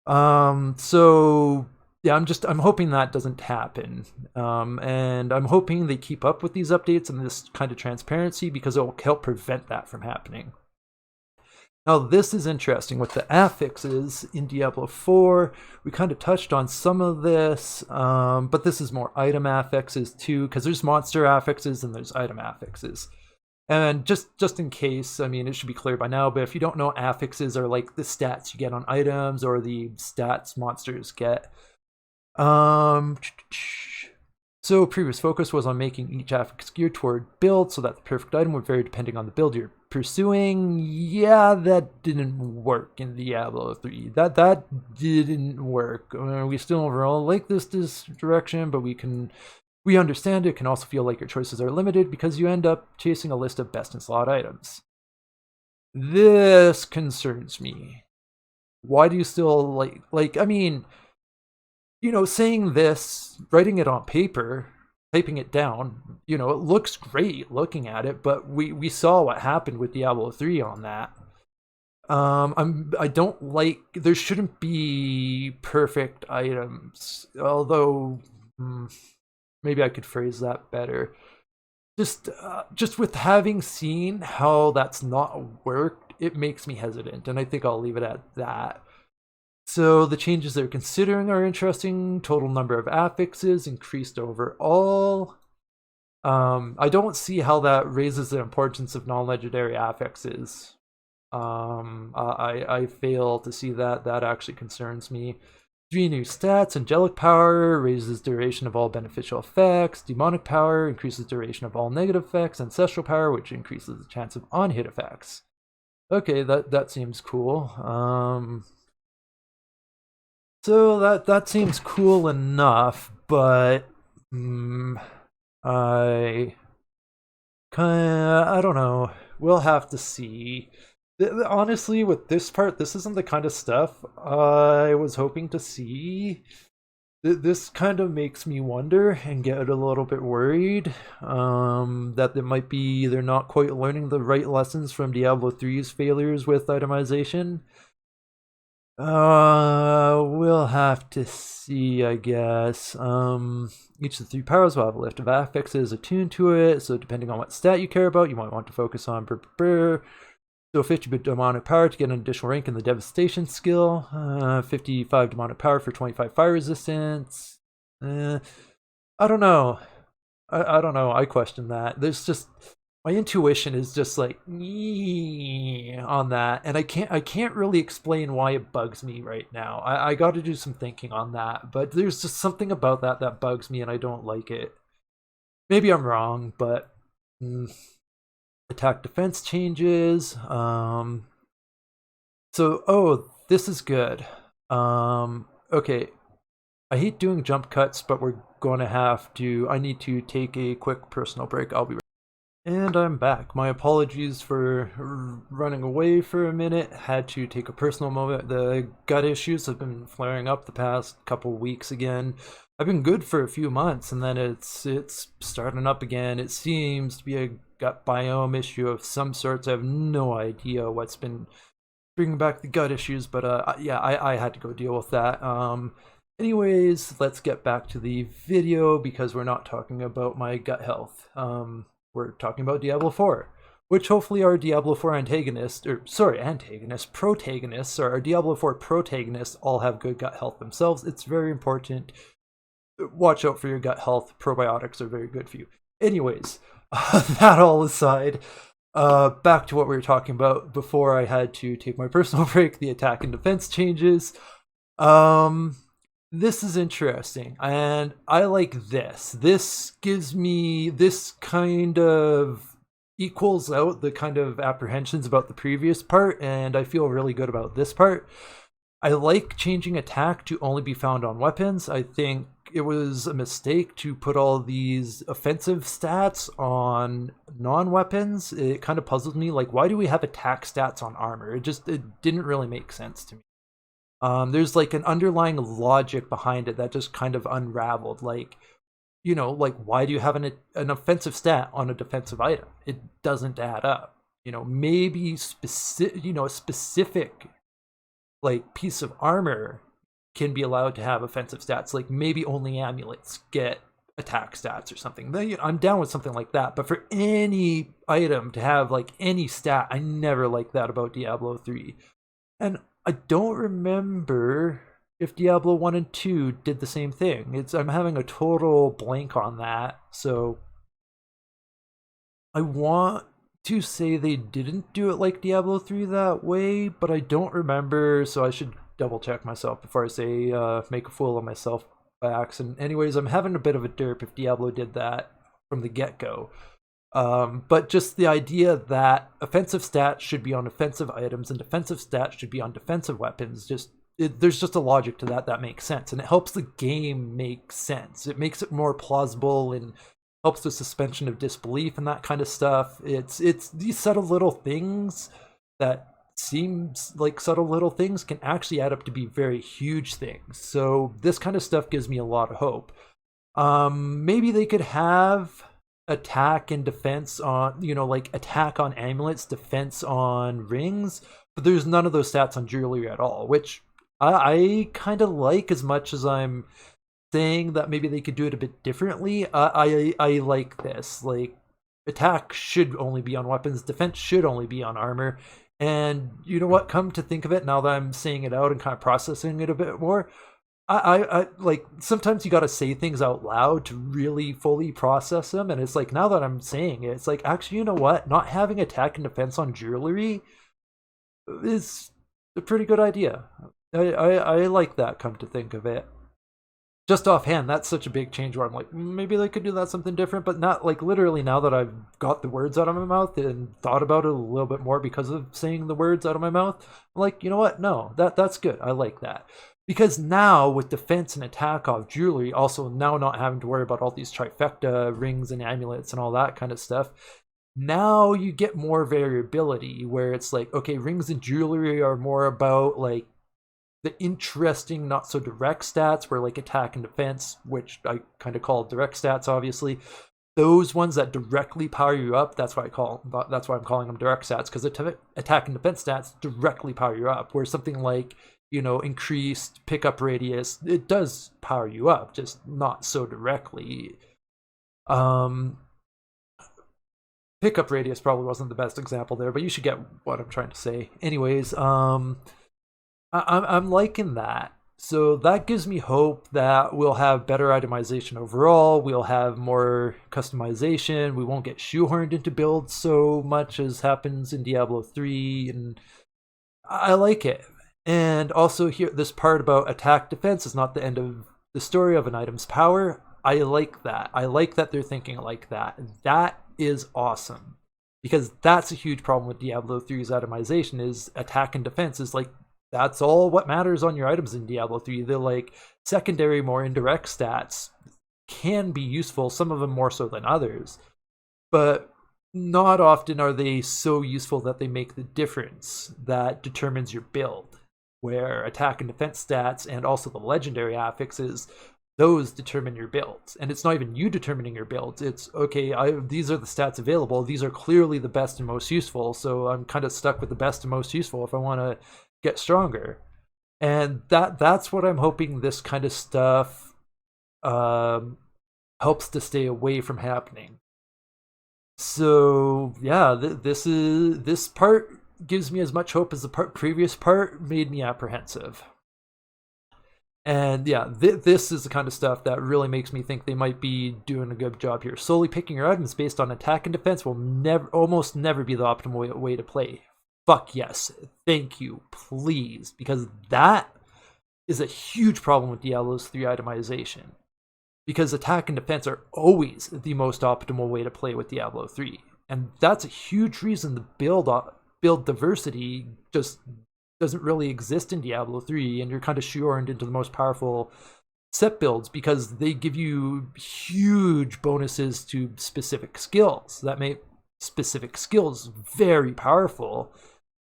So yeah, I'm hoping that doesn't happen. And I'm hoping they keep up with these updates and this kind of transparency, because it will help prevent that from happening. Now, this is interesting with the affixes in Diablo 4. We kind of touched on some of this, but this is more item affixes too, because there's monster affixes and there's item affixes. And just in case, I mean, it should be clear by now, but if you don't know, affixes are like the stats you get on items, or the stats monsters get. So previous focus was on making each affix geared toward build, so that the perfect item would vary depending on the build you're pursuing. Yeah, that didn't work in Diablo 3. That didn't work. We still overall like this direction, but we can We understand it can also feel like your choices are limited because you end up chasing a list of best in slot items. This concerns me. Why do you still I mean, saying this, writing it on paper, typing it down, it looks great looking at it, but we saw what happened with Diablo 3 on that. I don't like, there shouldn't be perfect items, although maybe I could phrase that better. Just with having seen how that's not worked, it makes me hesitant, and I think I'll leave it at that. So the changes they're considering are interesting. Total number of affixes increased overall. I don't see how that raises the importance of non-legendary affixes. I fail to see that. That actually concerns me. 3 new stats: Angelic Power raises duration of all beneficial effects. Demonic Power increases duration of all negative effects. Ancestral Power, which increases the chance of on-hit effects. Okay, that seems cool. So that seems cool enough, but I I don't know. We'll have to see. Honestly, with this part, this isn't the kind of stuff I was hoping to see. This kind of makes me wonder and get a little bit worried that they might be they're not quite learning the right lessons from Diablo 3's failures with itemization. We'll have to see, I guess. Each of the 3 powers will have a list of affixes attuned to it, so depending on what stat you care about, you might want to focus on. So 50 demonic power to get an additional rank in the devastation skill. 55 demonic power for 25 fire resistance. I don't know. I don't know. I question that. There's just my intuition is just like on that, and I can't really explain why it bugs me right now. I got to do some thinking on that, but there's just something about that bugs me, and I don't like it. Maybe I'm wrong, but attack defense changes. This is good. Okay, I hate doing jump cuts, but we're going to have to. I need to take a quick personal break. I'll be right. And I'm back. My apologies for running away for a minute. Had to take a personal moment. The gut issues have been flaring up the past couple weeks again. I've been good for a few months, and then it's starting up again. It seems to be a gut biome issue of some sorts. I have no idea what's been bringing back the gut issues, but yeah, I had to go deal with that. Anyways, let's get back to the video because we're not talking about my gut health. We're talking about Diablo 4, which hopefully our Diablo 4 protagonists, or our Diablo 4 protagonists all have good gut health themselves. It's very important. Watch out for your gut health. Probiotics are very good for you. Anyways, that all aside, back to what we were talking about before I had to take my personal break, the attack and defense changes. This is interesting, and I like this. This gives me, this kind of equals out the kind of apprehensions about the previous part, and I feel really good about this part. I like changing attack to only be found on weapons. I think it was a mistake to put all these offensive stats on non-weapons. It kind of puzzled me, like, why do we have attack stats on armor? It didn't really make sense to me. There's like an underlying logic behind it that just kind of unraveled. Like, why do you have an offensive stat on a defensive item? It doesn't add up. Maybe a specific like piece of armor can be allowed to have offensive stats. Like maybe only amulets get attack stats or something. I'm down with something like that. But for any item to have like any stat, I never liked that about Diablo 3. And I don't remember if Diablo 1 and 2 did the same thing. I'm having a total blank on that. So I want to say they didn't do it like Diablo 3 that way, but I don't remember, so I should double check myself before I say make a fool of myself by accident. Anyways, I'm having a bit of a derp if Diablo did that from the get-go. But just the idea that offensive stats should be on offensive items and defensive stats should be on defensive weapons, there's just a logic to that that makes sense, and it helps the game make sense. It makes it more plausible and helps the suspension of disbelief and that kind of stuff. It's these subtle little things that seems like subtle little things can actually add up to be very huge things. So this kind of stuff gives me a lot of hope. Maybe they could have attack and defense on, like attack on amulets, defense on rings, but there's none of those stats on jewelry at all, which I kind of like. As much as I'm saying that maybe they could do it a bit differently, I like this. Like, attack should only be on weapons, defense should only be on armor. And you know what? Come to think of it, now that I'm saying it out and kind of processing it a bit more, I like, sometimes you got to say things out loud to really fully process them. And it's like, now that I'm saying it, it's like, actually, you know what? Not having attack and defense on jewelry is a pretty good idea. I like that, come to think of it. Just offhand, that's such a big change where I'm like, maybe they could do that something different, but not like literally now that I've got the words out of my mouth and thought about it a little bit more because of saying the words out of my mouth. I'm like, you know what? No, that's good. I like that. Because now with defense and attack off jewelry, also now not having to worry about all these trifecta rings and amulets and all that kind of stuff, now you get more variability where it's like, okay, rings and jewelry are more about like the interesting, not so direct stats, where like attack and defense, which I kind of call direct stats, obviously, those ones that directly power you up, that's why I'm calling them direct stats, because attack and defense stats directly power you up. Where something like, increased pickup radius, it does power you up, just not so directly. Pickup radius probably wasn't the best example there, but you should get what I'm trying to say. Anyways, I'm liking that. So that gives me hope that we'll have better itemization overall. We'll have more customization. We won't get shoehorned into builds so much as happens in Diablo 3, and I like it. And also here, this part about attack defense is not the end of the story of an item's power. I like that. I like that they're thinking like that. That is awesome, because that's a huge problem with Diablo 3's itemization. Is attack and defense is like, that's all what matters on your items in Diablo 3. They're like secondary, more indirect stats can be useful, some of them more so than others, but not often are they so useful that they make the difference that determines your build. Where attack and defense stats and also the legendary affixes, those determine your builds. And it's not even you determining your builds. It's, okay, these are the stats available. These are clearly the best and most useful, so I'm kind of stuck with the best and most useful if I want to get stronger. And that's what I'm hoping this kind of stuff helps to stay away from happening. So yeah, this part gives me as much hope as the previous part made me apprehensive. And yeah, this is the kind of stuff that really makes me think they might be doing a good job here. Solely picking your items based on attack and defense will almost never be the optimal way to play. Fuck yes, thank you, please, because that is a huge problem with Diablo's 3 itemization. Because attack and defense are always the most optimal way to play with Diablo 3. And that's a huge reason the build diversity just doesn't really exist in Diablo 3, and you're kind of shoehorned into the most powerful set builds because they give you huge bonuses to specific skills that make specific skills very powerful.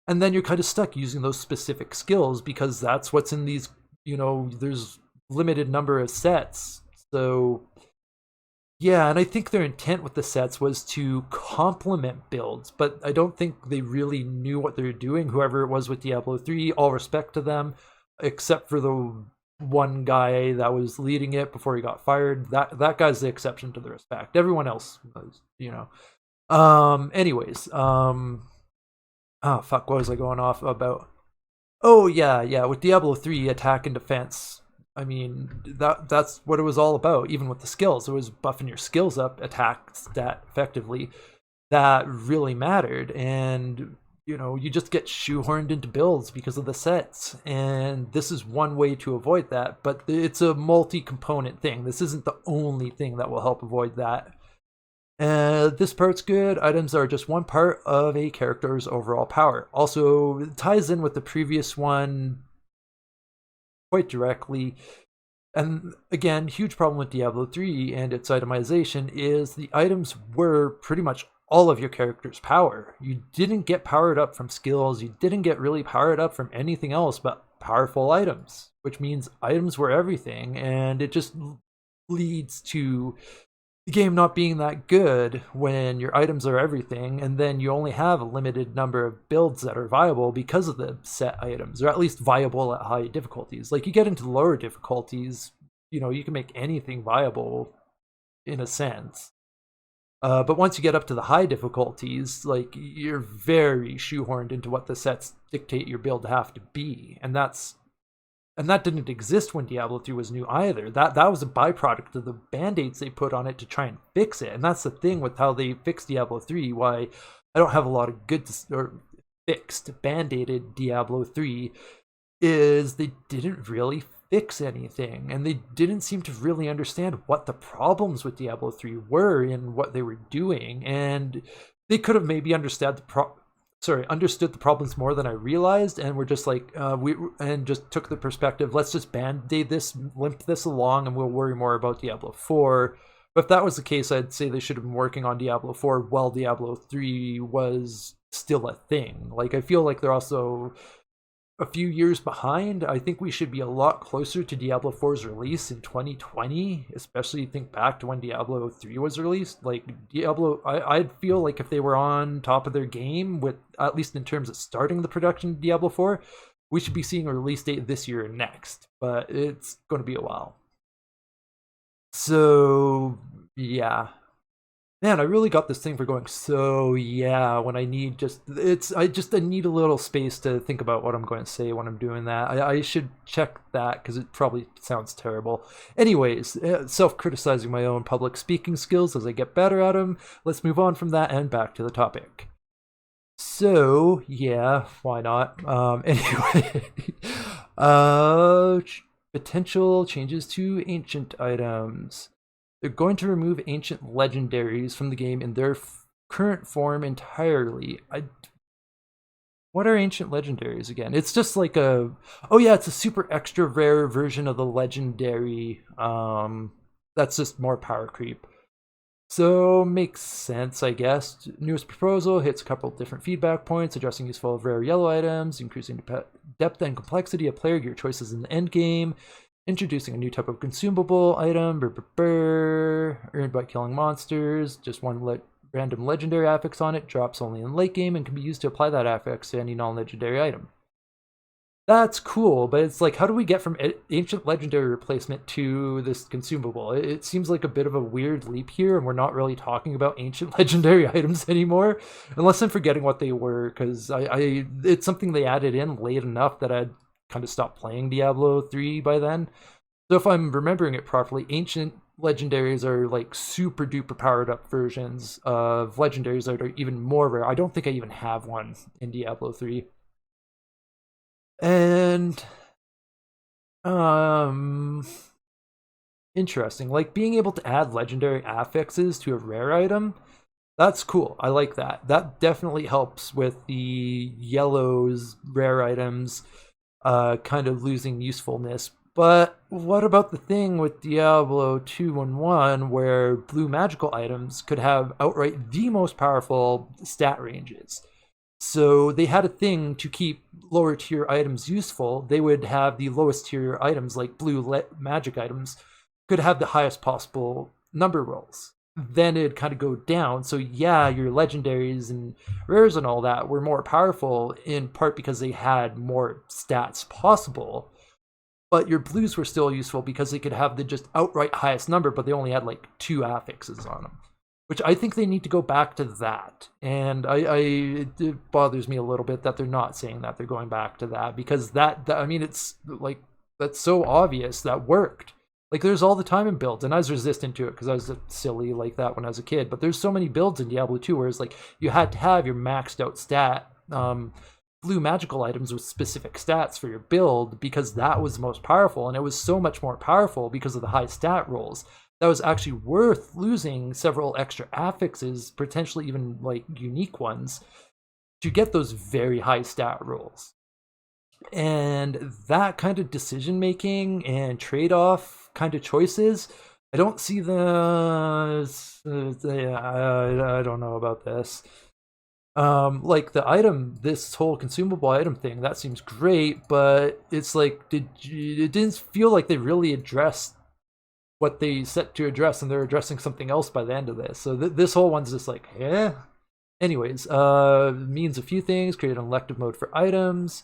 And then you're kind of stuck using those specific skills because that's what's in these, there's limited number of sets. So yeah, and I think their intent with the sets was to complement builds, but I don't think they really knew what they were doing, whoever it was with Diablo 3, all respect to them, except for the one guy that was leading it before he got fired. That guy's the exception to the respect. Everyone else was, Anyways, oh fuck, what was I going off about? Oh yeah, with Diablo 3, attack and defense, I mean, that's what it was all about. Even with the skills, it was buffing your skills up, attack stat effectively, that really mattered. And you just get shoehorned into builds because of the sets, and this is one way to avoid that. But it's a multi-component thing. This isn't the only thing that will help avoid that. This part's good. Items are just one part of a character's overall power. Also, it ties in with the previous one. quite directly. And again, huge problem with Diablo 3 and its itemization is the items were pretty much all of your character's power. You didn't get powered up from skills, you didn't get really powered up from anything else but powerful items, which means items were everything, and it just leads to the game not being that good when your items are everything, and then you only have a limited number of builds that are viable because of the set items, or at least viable at high difficulties. Like, you get into the lower difficulties, you can make anything viable in a sense. But once you get up to the high difficulties, like, you're very shoehorned into what the sets dictate your build to have to be, and that didn't exist when Diablo 3 was new either. That was a byproduct of the band-aids they put on it to try and fix it. And that's the thing with how they fixed Diablo 3, why I don't have a lot of good or fixed band-aided Diablo 3, is they didn't really fix anything, and they didn't seem to really understand what the problems with Diablo 3 were in what they were doing. And they could have maybe understood the problems more than I realized, and we're just like, just took the perspective, let's just band-aid this, limp this along, and we'll worry more about Diablo 4. But if that was the case, I'd say they should have been working on Diablo 4 while Diablo 3 was still a thing. Like, I feel like they're also a few years behind. I think we should be a lot closer to Diablo 4's release in 2020, especially think back to when Diablo 3 was released. Like, I'd feel like if they were on top of their game, with at least in terms of starting the production of Diablo 4, we should be seeing a release date this year or next, but it's going to be a while. So, yeah. Man, I really got this thing for going, so yeah, when I need I need a little space to think about what I'm going to say when I'm doing that. I should check that because it probably sounds terrible. Anyways, self-criticizing my own public speaking skills as I get better at them. Let's move on from that and back to the topic. So, yeah, why not? Anyway, potential changes to ancient items. They're going to remove ancient legendaries from the game in their current form entirely. What are ancient legendaries again? It's just like it's a super extra rare version of the legendary. That's just more power creep. So, makes sense, I guess. Newest proposal hits a couple different feedback points, addressing useful rare yellow items, increasing depth and complexity of player gear choices in the endgame, introducing a new type of consumable item, earned by killing monsters, just one random legendary affix on it, drops only in late game, and can be used to apply that affix to any non-legendary item. That's cool, but it's like, how do we get from ancient legendary replacement to this consumable? It seems like a bit of a weird leap here, and we're not really talking about ancient legendary items anymore, unless I'm forgetting what they were, because it's something they added in late enough that I'd kind of stopped playing Diablo 3 by then. So if I'm remembering it properly, ancient legendaries are like super duper powered up versions of legendaries that are even more rare. I don't think I even have one in Diablo 3. And interesting, like being able to add legendary affixes to a rare item, that's cool. I like that. That definitely helps with the yellows rare items kind of losing usefulness. But what about the thing with Diablo 2 and 1 where blue magical items could have outright the most powerful stat ranges? So they had a thing to keep lower tier items useful. They would have the lowest tier items, like blue magic items, could have the highest possible number rolls. Then it'd kind of go down. So yeah, your legendaries and rares and all that were more powerful in part because they had more stats possible. But your blues were still useful because they could have the just outright highest number, but they only had like 2 affixes on them. Which I think they need to go back to that. And it bothers me a little bit that they're not saying that they're going back to that, because that I mean, it's like, that's so obvious that worked. Like, there's all the time in builds, and I was resistant to it because I was silly like that when I was a kid. But there's so many builds in Diablo 2 where it's like you had to have your maxed out stat blue magical items with specific stats for your build, because that was the most powerful, and it was so much more powerful because of the high stat rolls. That was actually worth losing several extra affixes, potentially even like unique ones, to get those very high stat rolls. And that kind of decision making and trade-off kind of choices, I don't see I don't know about this. Like the item, this whole consumable item thing, that seems great, but it's like, it didn't feel like they really addressed what they set to address, and they're addressing something else by the end of this. So this whole one's just like, eh. Anyways, means a few things. Create an elective mode for items.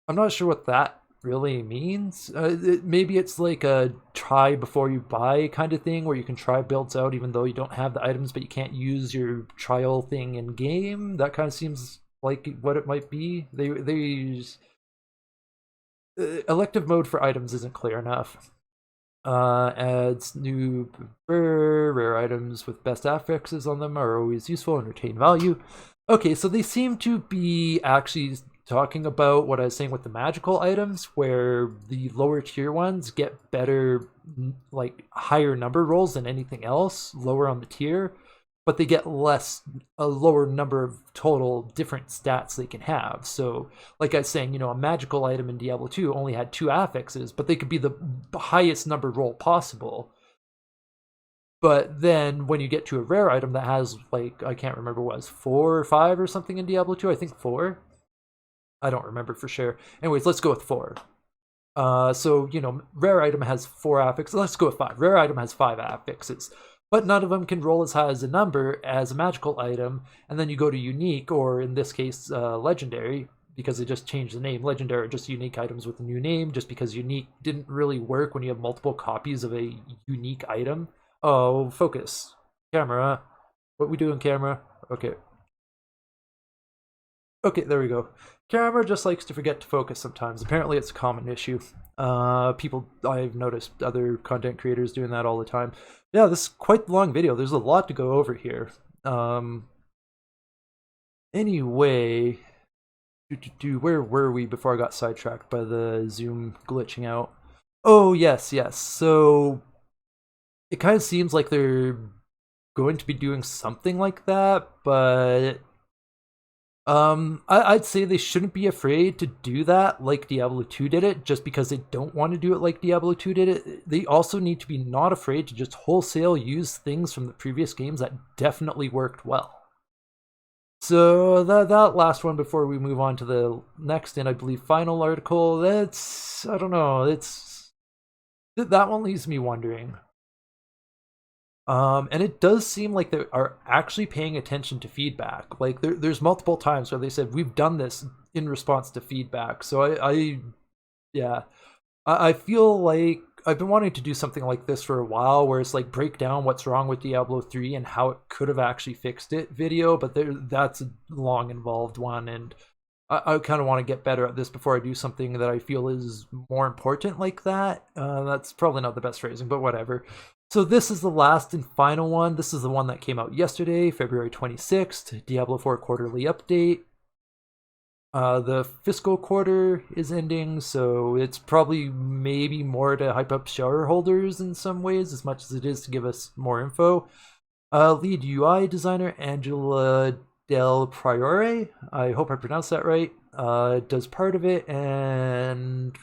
I'm not sure what that really means. Maybe it's like a try before you buy kind of thing, where you can try builds out even though you don't have the items, but you can't use your trial thing in game. That kind of seems like what it might be. They use elective mode for items isn't clear enough. Adds new rare items with best affixes on them are always useful and retain value. Okay, so they seem to be actually talking about what I was saying with the magical items, where the lower tier ones get better, like higher number rolls than anything else, lower on the tier, but they get a lower number of total different stats they can have. So, like I was saying, a magical item in Diablo 2 only had 2 affixes, but they could be the highest number roll possible. But then when you get to a rare item that has, like, I can't remember what it was, 4 or 5 or something in Diablo 2, I think 4. I don't remember for sure. Anyways, let's go with 4. So, rare item has 4 affixes. Let's go with 5. Rare item has 5 affixes, but none of them can roll as high as a number as a magical item. And then you go to unique, or in this case, legendary, because they just changed the name. Legendary are just unique items with a new name, just because unique didn't really work when you have multiple copies of a unique item. Oh, focus. Camera. What we doing, camera? Okay. Okay, there we go. Camera just likes to forget to focus sometimes. Apparently, it's a common issue. People, I've noticed other content creators doing that all the time. Yeah, this is quite a long video. There's a lot to go over here. Anyway, where were we before I got sidetracked by the Zoom glitching out? Oh, yes. So it kind of seems like they're going to be doing something like that, but I'd say they shouldn't be afraid to do that like Diablo 2 did it, just because they don't want to do it like Diablo 2 did it. They also need to be not afraid to just wholesale use things from the previous games that definitely worked well. So that last one before we move on to the next and I believe final article, that's, I don't know, that one leaves me wondering. And it does seem like they are actually paying attention to feedback. Like there's multiple times where they said we've done this in response to feedback. So yeah, I feel like I've been wanting to do something like this for a while, where it's like break down what's wrong with Diablo 3 and how it could have actually fixed it video. But that's a long involved one, and I kind of want to get better at this before I do something that I feel is more important like that. That's probably not the best phrasing, but whatever. So this is the last and final one. This is the one that came out yesterday, February 26th, Diablo 4 quarterly update. The fiscal quarter is ending, so it's probably maybe more to hype up shareholders in some ways, as much as it is to give us more info. Lead UI designer Angela Del Priore, I hope I pronounced that right, does part of it, and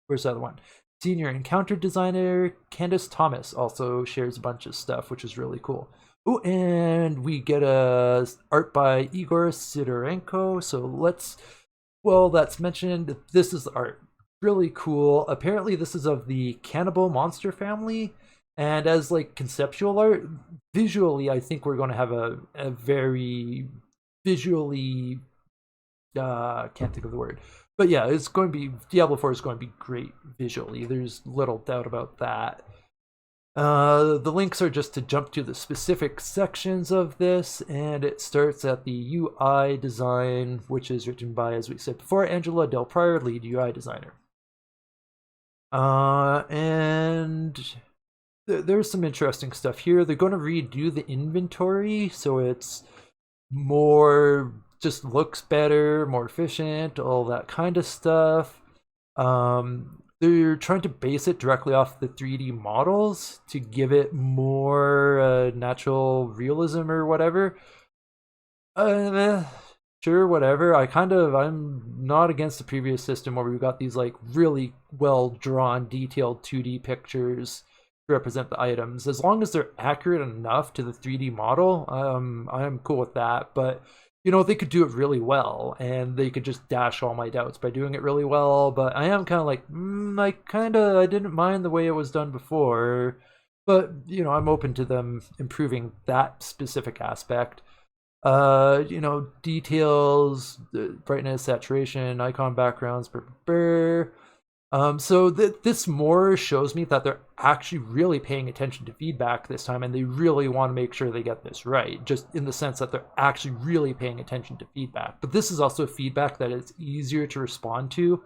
where's the other one? Senior encounter designer Candace Thomas also shares a bunch of stuff, which is really cool. Oh, and we get a art by Igor Sidorenko. So that's mentioned. This is the art. Really cool. Apparently, this is of the Cannibal Monster family. And as like conceptual art, visually, I think we're going to have a very visually, can't think of the word. But yeah, it's going to be, Diablo 4 is going to be great visually. There's little doubt about that. The links are just to jump to the specific sections of this, and it starts at the UI design, which is written by, as we said before, Angela Del Prior, lead UI designer. And there's some interesting stuff here. They're going to redo the inventory, so it's more, just looks better, more efficient, all that kind of stuff. They're trying to base it directly off the 3D models to give it more natural realism or whatever. sure, whatever. I'm not against the previous system where we've got these like really well drawn, detailed 2D pictures to represent the items. As long as they're accurate enough to the 3D model, I'm cool with that. But they could do it really well, and they could just dash all my doubts by doing it really well. But I am kind of like, I didn't mind the way it was done before, but I'm open to them improving that specific aspect. Details, brightness, saturation, icon backgrounds, so this more shows me that they're actually really paying attention to feedback this time, and they really want to make sure they get this right, just in the sense that they're actually really paying attention to feedback. But this is also feedback that is easier to respond to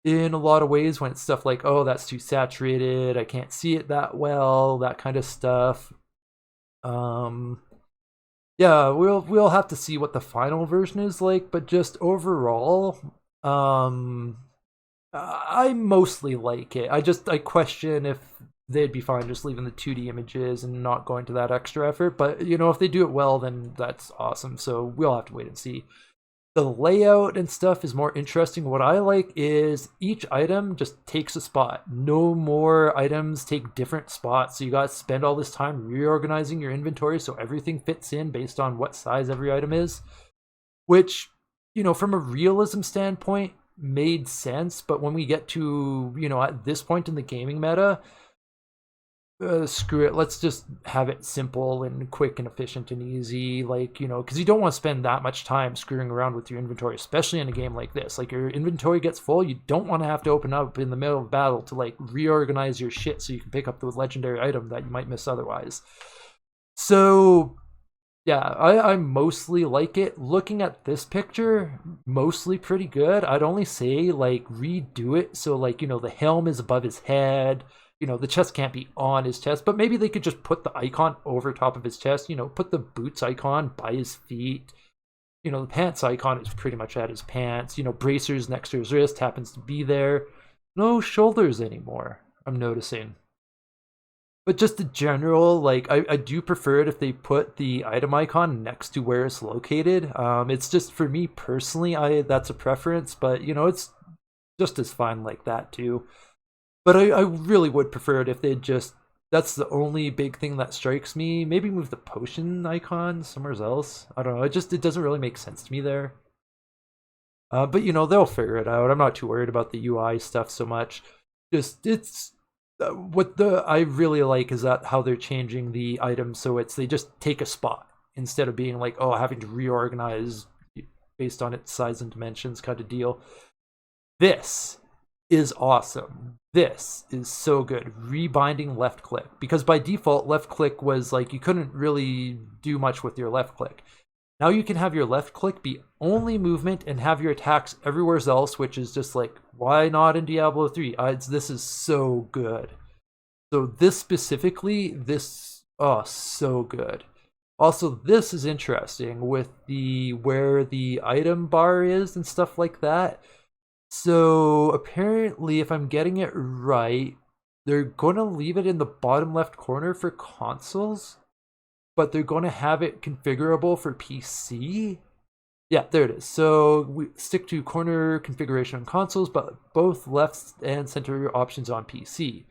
in a lot of ways when it's stuff like, oh, that's too saturated, I can't see it that well, that kind of stuff. Yeah, we'll have to see what the final version is like, but just overall, I mostly like it. I question if they'd be fine just leaving the 2D images and not going to that extra effort. But if they do it well, then that's awesome. So we'll have to wait and see. The layout and stuff is more interesting. What I like is each item just takes a spot. No more items take different spots. So you got to spend all this time reorganizing your inventory so everything fits in based on what size every item is. Which, from a realism standpoint, made sense. But when we get to, at this point in the gaming meta, screw it, let's just have it simple and quick and efficient and easy, because you don't want to spend that much time screwing around with your inventory, especially in a game like this. Like, your inventory gets full, you don't want to have to open up in the middle of battle to reorganize your shit so you can pick up the legendary item that you might miss otherwise. So yeah, I mostly like it. Looking at this picture, mostly pretty good. I'd only say redo it so the helm is above his head. The chest can't be on his chest, but maybe they could just put the icon over top of his chest, put the boots icon by his feet. The pants icon is pretty much at his pants. Bracers next to his wrist happens to be there. No shoulders anymore, I'm noticing. But just the general, I do prefer it if they put the item icon next to where it's located. It's just, for me personally, that's a preference, but, it's just as fine like that too. But I really would prefer it if they just, that's the only big thing that strikes me. Maybe move the potion icon somewhere else. I don't know. It doesn't really make sense to me there. But they'll figure it out. I'm not too worried about the UI stuff so much. Just, it's what I really like is that how they're changing the items so they just take a spot instead of being having to reorganize based on its size and dimensions kind of deal. This is awesome. This is so good. Rebinding left click, because by default left click was you couldn't really do much with your left click. Now you can have your left click be only movement and have your attacks everywhere else, which is just why not in Diablo 3? This is so good. So this specifically, so good. Also, this is interesting with where the item bar is and stuff like that. So apparently, if I'm getting it right, they're going to leave it in the bottom left corner for consoles, but they're going to have it configurable for PC. Yeah, there it is. So we stick to corner configuration on consoles, but both left and center options on PC.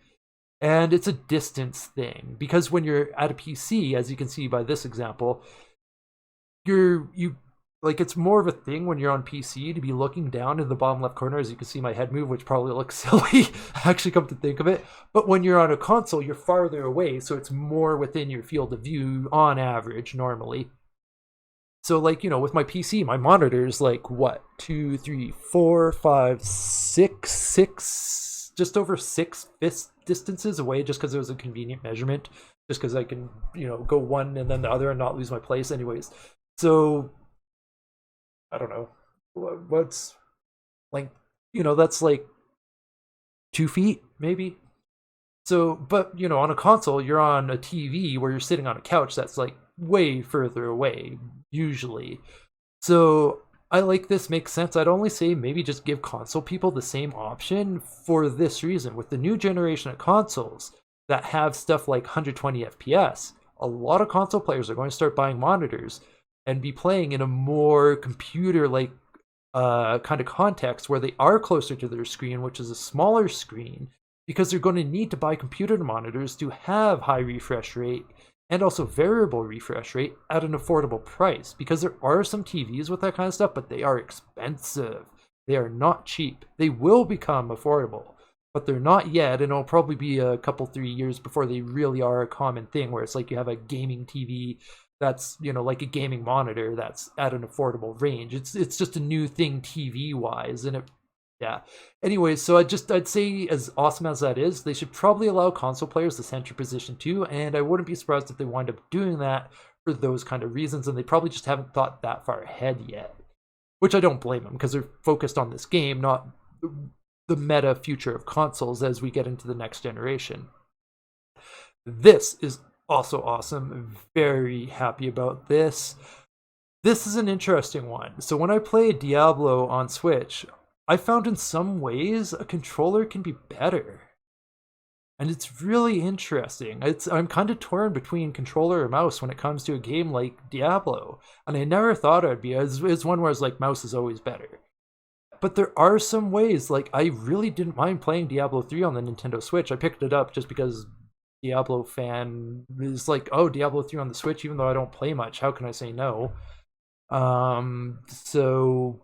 And it's a distance thing, because when you're at a PC, as you can see by this example, it's more of a thing when you're on PC to be looking down in the bottom left corner, as you can see my head move, which probably looks silly, actually come to think of it. But when you're on a console, you're farther away, so it's more within your field of view on average, normally. So with my PC, my monitor is 2, 3, 4, 5, 6, just over 6 fist distances away, just because it was a convenient measurement, just because I can, go one and then the other and not lose my place anyways. So I don't know what's that's 2 feet maybe. So, but on a console, you're on a TV where you're sitting on a couch that's way further away usually. So I like this, makes sense. I'd only say maybe just give console people the same option for this reason. With the new generation of consoles that have stuff like 120 FPS, a lot of console players are going to start buying monitors and be playing in a more computer like kind of context where they are closer to their screen, which is a smaller screen, because they're going to need to buy computer monitors to have high refresh rate and also variable refresh rate at an affordable price, because there are some TVs with that kind of stuff, but they are expensive. They are not cheap. They will become affordable, but they're not yet, and it'll probably be a couple 3 years before they really are a common thing, where it's like you have a gaming TV that's, you know, like a gaming monitor that's at an affordable range. It's just a new thing TV wise, and it, yeah. Anyways, so I'd say, as awesome as that is, they should probably allow console players the center position too, and I wouldn't be surprised if they wind up doing that for those kind of reasons, and they probably just haven't thought that far ahead yet. Which I don't blame them, because they're focused on this game, not the meta future of consoles as we get into the next generation. This is also awesome. Very happy about this. This is an interesting one. So when I play Diablo on Switch, I found in some ways a controller can be better. And it's really interesting. I'm kind of torn between controller or mouse when it comes to a game like Diablo. And I never thought I'd be. It's one where it's like, mouse is always better. But there are some ways, like, I really didn't mind playing Diablo 3 on the Nintendo Switch. I picked it up just because Diablo fan is like, oh, Diablo 3 on the Switch, even though I don't play much. How can I say no? So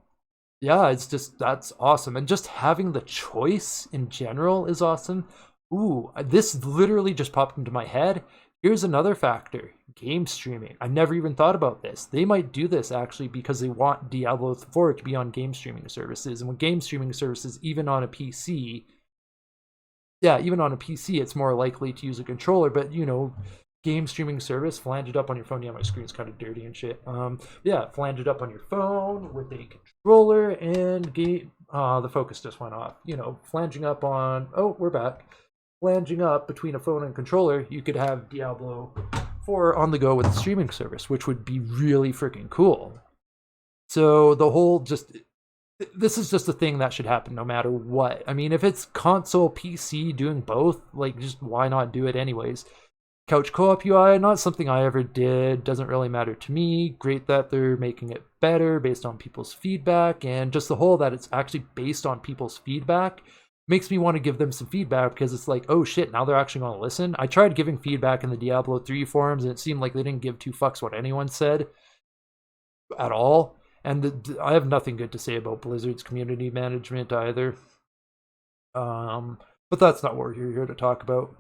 yeah, it's just, that's awesome. And just having the choice in general is awesome. Ooh, this literally just popped into my head. Here's another factor: game streaming. I never even thought about this. They might do this actually because they want Diablo 4 to be on game streaming services. And with game streaming services, even on a PC, yeah, even on a PC, it's more likely to use a controller. But, you know, game streaming service, flange it up on your phone. Yeah, my screen's kind of dirty and shit. Yeah, flange it up on your phone with a controller and game. The focus just went off. You know, flanging up on. Oh, we're back. Flanging up between a phone and controller, you could have Diablo 4 on the go with a streaming service, which would be really freaking cool. So the whole just, this is just a thing that should happen no matter what. I mean, if it's console, PC doing both, like, just why not do it anyways? Couch co-op UI, not something I ever did, doesn't really matter to me. Great that they're making it better based on people's feedback, and just the whole that it's actually based on people's feedback makes me want to give them some feedback, because it's like, oh shit, now they're actually going to listen. I tried giving feedback in the Diablo 3 forums, and it seemed like they didn't give two fucks what anyone said at all. And I have nothing good to say about Blizzard's community management either. But that's not what we're here to talk about.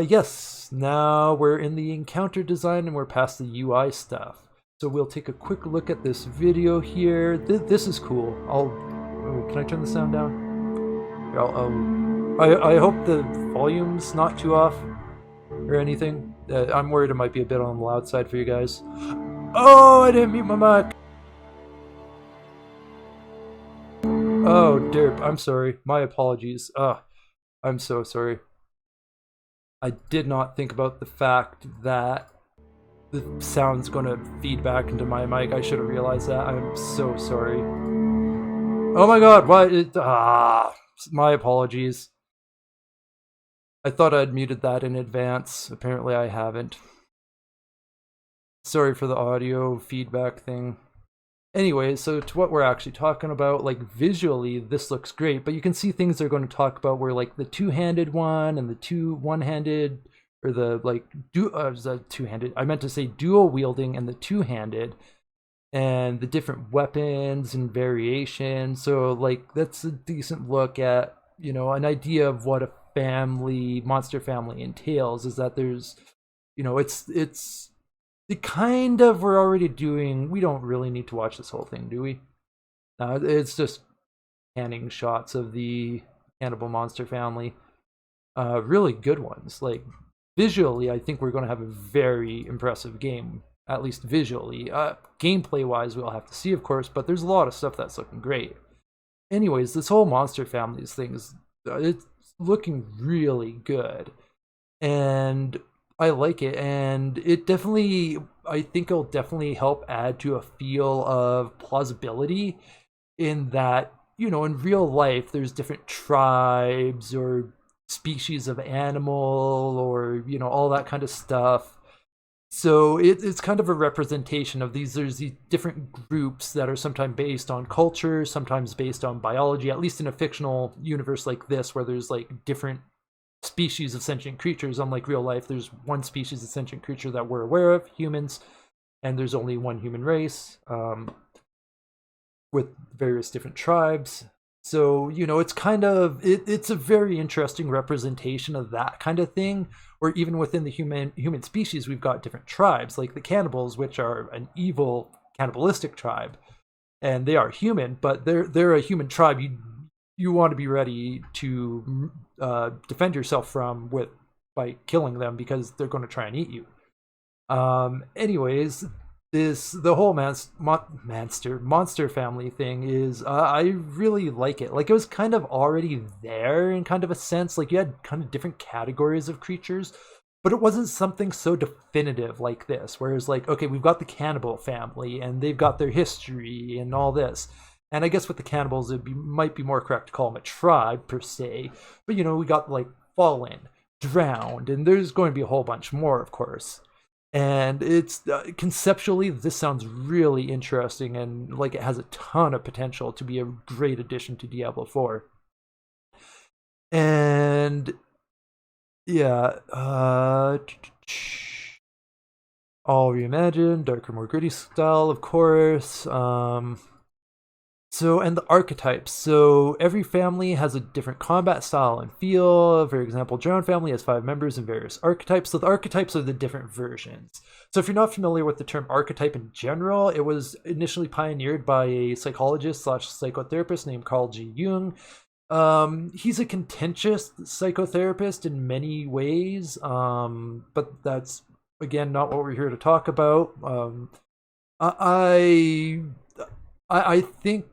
Yes, now we're in the encounter design and we're past the UI stuff. So we'll take a quick look at this video here. This is cool. Can I turn the sound down? I hope the volume's not too off or anything. I'm worried it might be a bit on the loud side for you guys. Oh, I didn't mute my mic. Oh, derp. I'm sorry. My apologies. I'm so sorry. I did not think about the fact that the sound's gonna feed back into my mic. I should have realized that. I'm so sorry. Oh my god, what? My apologies. I thought I'd muted that in advance. Apparently I haven't. Sorry for the audio feedback thing. Anyway, so to what we're actually talking about, like, visually this looks great, but you can see things they're going to talk about where, like, the two-handed one and the one-handed, or the, like, two-handed, I meant to say dual wielding and the two-handed, and the different weapons and variations. So, like, that's a decent look at, you know, an idea of what a monster family entails, is that there's, you know, it's the kind of, we're already doing, we don't really need to watch this whole thing, do we? It's just panning shots of the cannibal monster family. Really good ones. Like, visually, I think we're going to have a very impressive game, at least visually. Gameplay wise, we'll have to see, of course, but there's a lot of stuff that's looking great. Anyways, this whole monster families thing it's looking really good, and I like it, and it definitely, I think it'll definitely help add to a feel of plausibility, in that, you know, in real life there's different tribes or species of animal, or, you know, all that kind of stuff. So it's kind of a representation of these. There's these different groups that are sometimes based on culture, sometimes based on biology, at least in a fictional universe like this, where there's like different species of sentient creatures. Unlike real life, there's one species of sentient creature that we're aware of, humans, and there's only one human race, with various different tribes. So, it's kind of it's a very interesting representation of that kind of thing. Or even within the human species, we've got different tribes, like the cannibals, which are an evil cannibalistic tribe, and they are human, but they're a human tribe you want to be ready to defend yourself from with by killing them, because they're going to try and eat you. Anyways, the whole monster family thing is, I really like it. Like, it was kind of already there in kind of a sense. Like, you had kind of different categories of creatures, but it wasn't something so definitive like this. Whereas, like, okay, we've got the cannibal family and they've got their history and all this. And I guess with the cannibals, might be more correct to call them a tribe per se. But we got like fallen, drowned, and there's going to be a whole bunch more, of course. And it's conceptually, this sounds really interesting, and like it has a ton of potential to be a great addition to Diablo 4. And yeah, all reimagined, darker, more gritty style, of course. So, and the archetypes. So, every family has a different combat style and feel. For example, Drown family has 5 members in various archetypes. So, the archetypes are the different versions. So, if you're not familiar with the term archetype in general, it was initially pioneered by a psychologist slash psychotherapist named Carl G. Jung. He's a contentious psychotherapist in many ways, but that's, again, not what we're here to talk about. I I think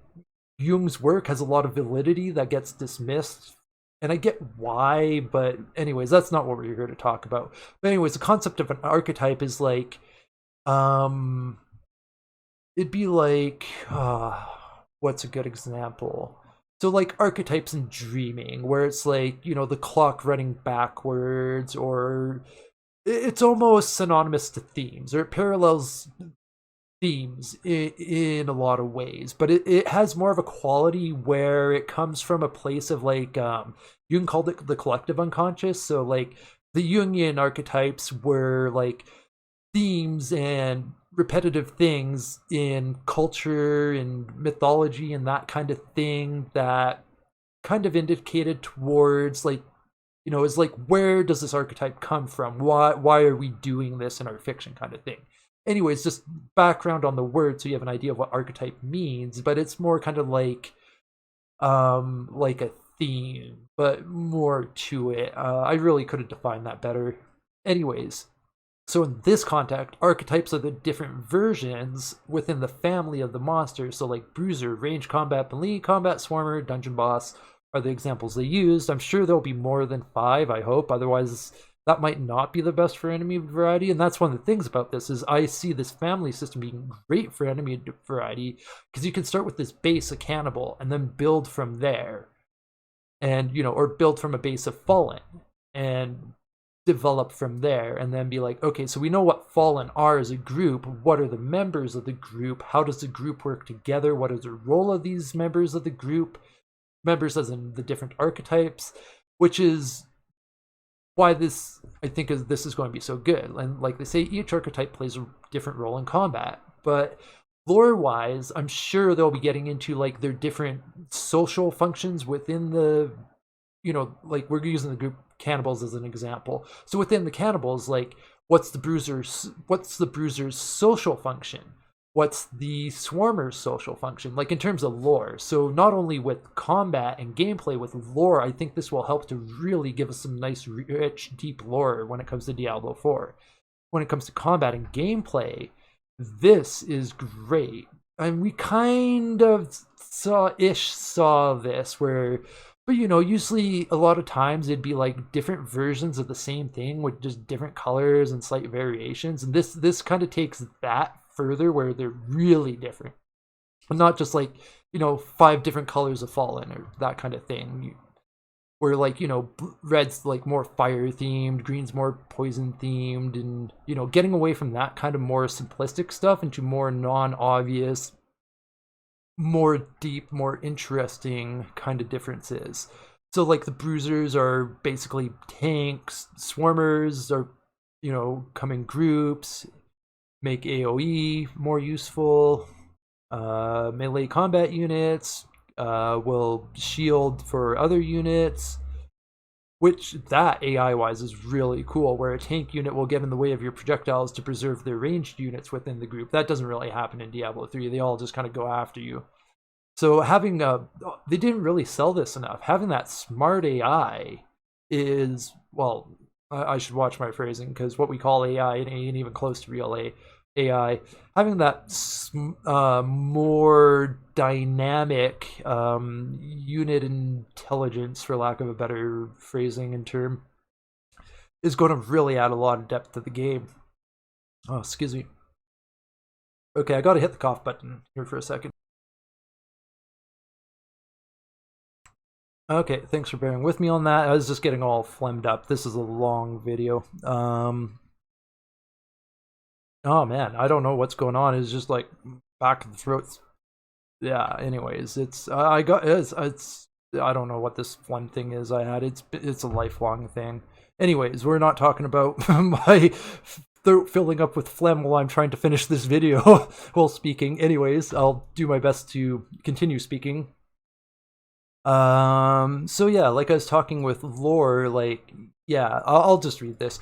Jung's work has a lot of validity that gets dismissed, and I get why, but anyways, that's not what we're here to talk about. But anyways, the concept of an archetype is like, um, it'd be like, what's a good example? So like archetypes in dreaming, where it's like, the clock running backwards, or it's almost synonymous to themes, or it parallels themes in a lot of ways, but it has more of a quality where it comes from a place of like, Jung called it the collective unconscious. So like the Jungian archetypes were like themes and repetitive things in culture and mythology and that kind of thing, that kind of indicated towards like, is like, where does this archetype come from? Why are we doing this in our fiction, kind of thing. Anyways, just background on the word so you have an idea of what archetype means, but it's more kind of like a theme, but more to it. I really could have defined that better. Anyways, so in this context, archetypes are the different versions within the family of the monsters. So like Bruiser, Range Combat, Melee Combat, Swarmer, Dungeon Boss are the examples they used. I'm sure there'll be more than 5, I hope. Otherwise, that might not be the best for enemy variety. And that's one of the things about this, is I see this family system being great for enemy variety, because you can start with this base of cannibal and then build from there. And, or build from a base of fallen and develop from there, and then be like, okay, so we know what fallen are as a group. What are the members of the group? How does the group work together? What is the role of these members of the group? Members as in the different archetypes, which is why this, I think, this is going to be so good. And like they say, each archetype plays a different role in combat, but lore wise, I'm sure they'll be getting into like their different social functions within the, like we're using the group cannibals as an example. So within the cannibals, like, what's the bruiser's social function? What's the swarmer's social function, like in terms of lore? So not only with combat and gameplay, with lore, I think this will help to really give us some nice, rich, deep lore when it comes to Diablo 4. When it comes to combat and gameplay, this is great. And we kind of saw this, where, but usually a lot of times it'd be like different versions of the same thing with just different colors and slight variations. And this kind of takes that further, where they're really different. And not just like, 5 different colors of fallen or that kind of thing. where like, you know, red's like more fire themed, green's more poison themed, and you know, getting away from that kind of more simplistic stuff into more non-obvious, more deep, more interesting kind of differences. So like the bruisers are basically tanks, swarmers are, you know, come in groups, make AoE more useful. Melee combat units will shield for other units, which that AI wise is really cool, where a tank unit will get in the way of your projectiles to preserve their ranged units within the group. That doesn't really happen in Diablo 3. They all just kind of go after you. So having they didn't really sell this enough. Having that smart AI is, well, I should watch my phrasing, because what we call AI ain't even close to real AI. Having that more dynamic unit intelligence, for lack of a better phrasing and term, is going to really add a lot of depth to the game. Oh, excuse me. Okay, I gotta hit the cough button here for a second. Okay, thanks for bearing with me on that. I was just getting all phlegmed up. This is a long video. Oh man, I don't know what's going on. It's just like back of the throat. Yeah. Anyways, it's I got it's I don't know what this one thing is I had. It's a lifelong thing. Anyways, we're not talking about my throat filling up with phlegm while I'm trying to finish this video while speaking. Anyways, I'll do my best to continue speaking. So yeah, like I was talking with lore, like, yeah, I'll just read this.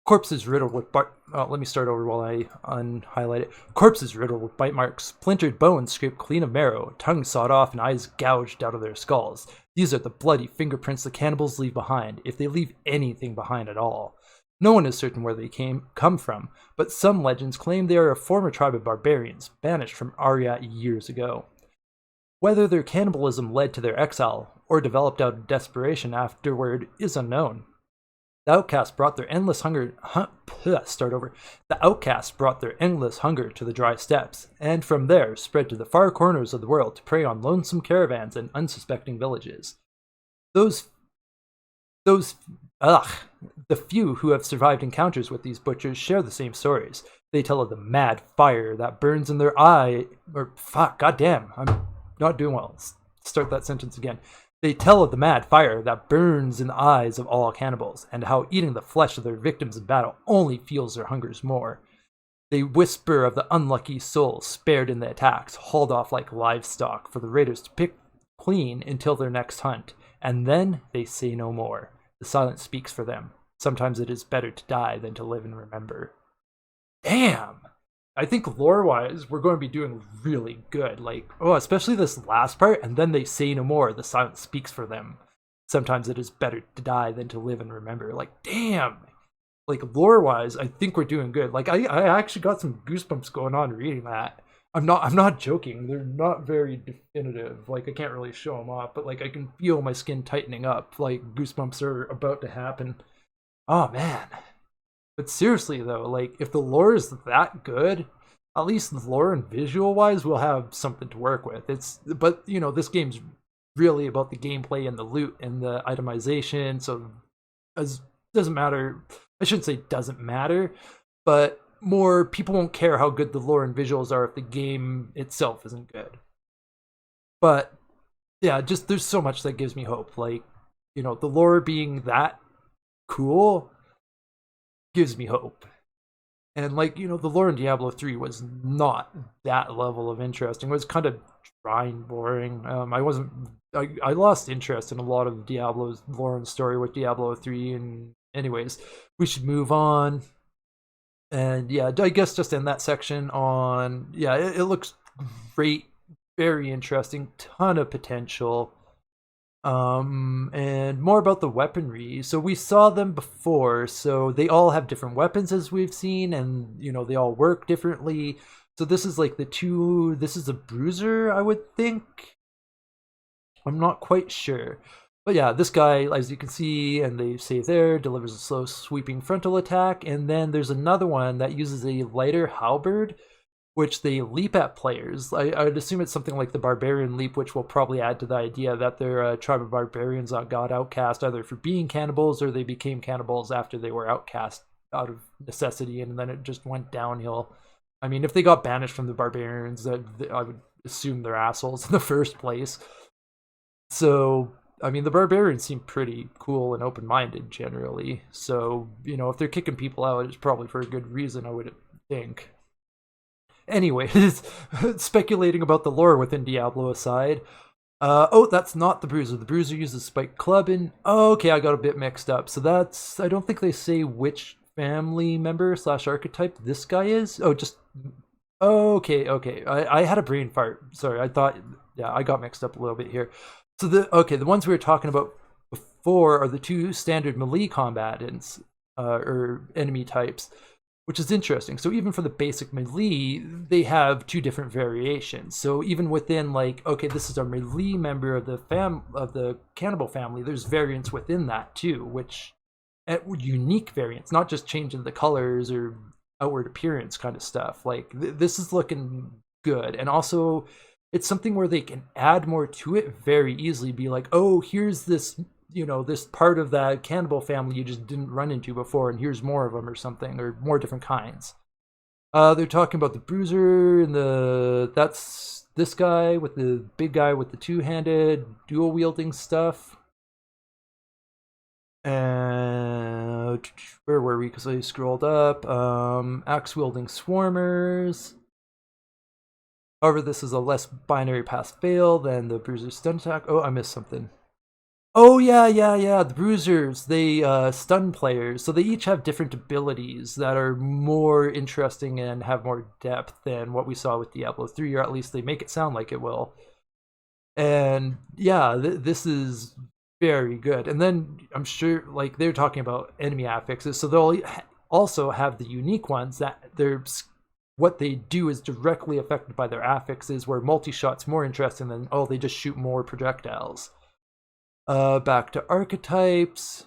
Corpses riddled with let me start over while I unhighlight it. Corpses riddled with bite marks, splintered bones scraped clean of marrow, tongues sawed off, and eyes gouged out of their skulls. These are the bloody fingerprints the cannibals leave behind, if they leave anything behind at all. No one is certain where they come from, but some legends claim they are a former tribe of barbarians, banished from Arya years ago. Whether their cannibalism led to their exile, or developed out of desperation afterward, is unknown. The outcasts brought their endless hunger. The outcasts brought their endless hunger to the dry steppes, and from there spread to the far corners of the world to prey on lonesome caravans and unsuspecting villages. The few who have survived encounters with these butchers share the same stories. They tell of the mad fire that burns in their eye. Goddamn, I'm not doing well. Start that sentence again. They tell of the mad fire that burns in the eyes of all cannibals, and how eating the flesh of their victims in battle only fuels their hungers more. They whisper of the unlucky souls spared in the attacks, hauled off like livestock for the raiders to pick clean until their next hunt, and then they say no more. The silence speaks for them. Sometimes it is better to die than to live and remember. Damn! I think lore-wise, we're going to be doing really good. Like, especially this last part, and then they say no more. The silence speaks for them. Sometimes it is better to die than to live and remember. Like, damn! Like, lore-wise, I think we're doing good. Like, I actually got some goosebumps going on reading that. I'm not joking. They're not very definitive. Like, I can't really show them off, but like, I can feel my skin tightening up. Like, goosebumps are about to happen. Oh man. But seriously though, like, if the lore is that good, at least the lore and visual wise, we'll have something to work with. But you know, this game's really about the gameplay and the loot and the itemization. So, as doesn't matter. I shouldn't say doesn't matter, but more people won't care how good the lore and visuals are if the game itself isn't good. But yeah, just there's so much that gives me hope. Like, you know, the lore being that cool gives me hope. And like, you know, the lore in Diablo 3 was not that level of interesting. It was kind of dry and boring. I lost interest in a lot of Diablo's lore and story with Diablo 3, and anyways, we should move on. And yeah, I guess just in that section on, yeah, it looks great, very interesting, ton of potential. And more about the weaponry. So we saw them before, so they all have different weapons as we've seen, and you know, they all work differently. So this is like this is a bruiser, I would think. I'm not quite sure. But yeah, this guy, as you can see, and they say there, delivers a slow sweeping frontal attack, and then there's another one that uses a lighter halberd, which they leap at players. I'd assume it's something like the Barbarian Leap, which will probably add to the idea that they're a tribe of barbarians that got outcast either for being cannibals or they became cannibals after they were outcast out of necessity, and then it just went downhill. I mean, if they got banished from the barbarians, I would assume they're assholes in the first place. So, I mean, the barbarians seem pretty cool and open-minded generally. So, if they're kicking people out, it's probably for a good reason, I would think. Anyways, speculating about the lore within Diablo aside. Oh, that's not the Bruiser. The Bruiser uses Spike Club, and oh, okay, I got a bit mixed up. So I don't think they say which family member / archetype this guy is. Oh, just okay. I had a brain fart. Sorry, I thought, yeah, I got mixed up a little bit here. So the ones we were talking about before are the two standard melee combatants or enemy types, which is interesting. So even for the basic melee, they have two different variations. So even within, like, okay, this is a melee member of the cannibal family, there's variants within that too, which unique variants, not just changing the colors or outward appearance kind of stuff. Like this is looking good, and also it's something where they can add more to it very easily. Be like, oh, here's this, this part of that cannibal family you just didn't run into before, and here's more of them or something, or more different kinds. They're talking about the Bruiser and that's this guy with the big guy with the two-handed dual wielding stuff. And where were we? Because I scrolled up. Axe wielding swarmers. However, this is a less binary pass fail than the Bruiser's stun attack. Oh, I missed something. Oh, yeah. The Bruisers, they stun players. So they each have different abilities that are more interesting and have more depth than what we saw with Diablo 3, or at least they make it sound like it will. And yeah, this is very good. And then I'm sure, like, they're talking about enemy affixes, so they'll also have the unique ones that what they do is directly affected by their affixes, where multi-shot's more interesting than, oh, they just shoot more projectiles. Back to archetypes.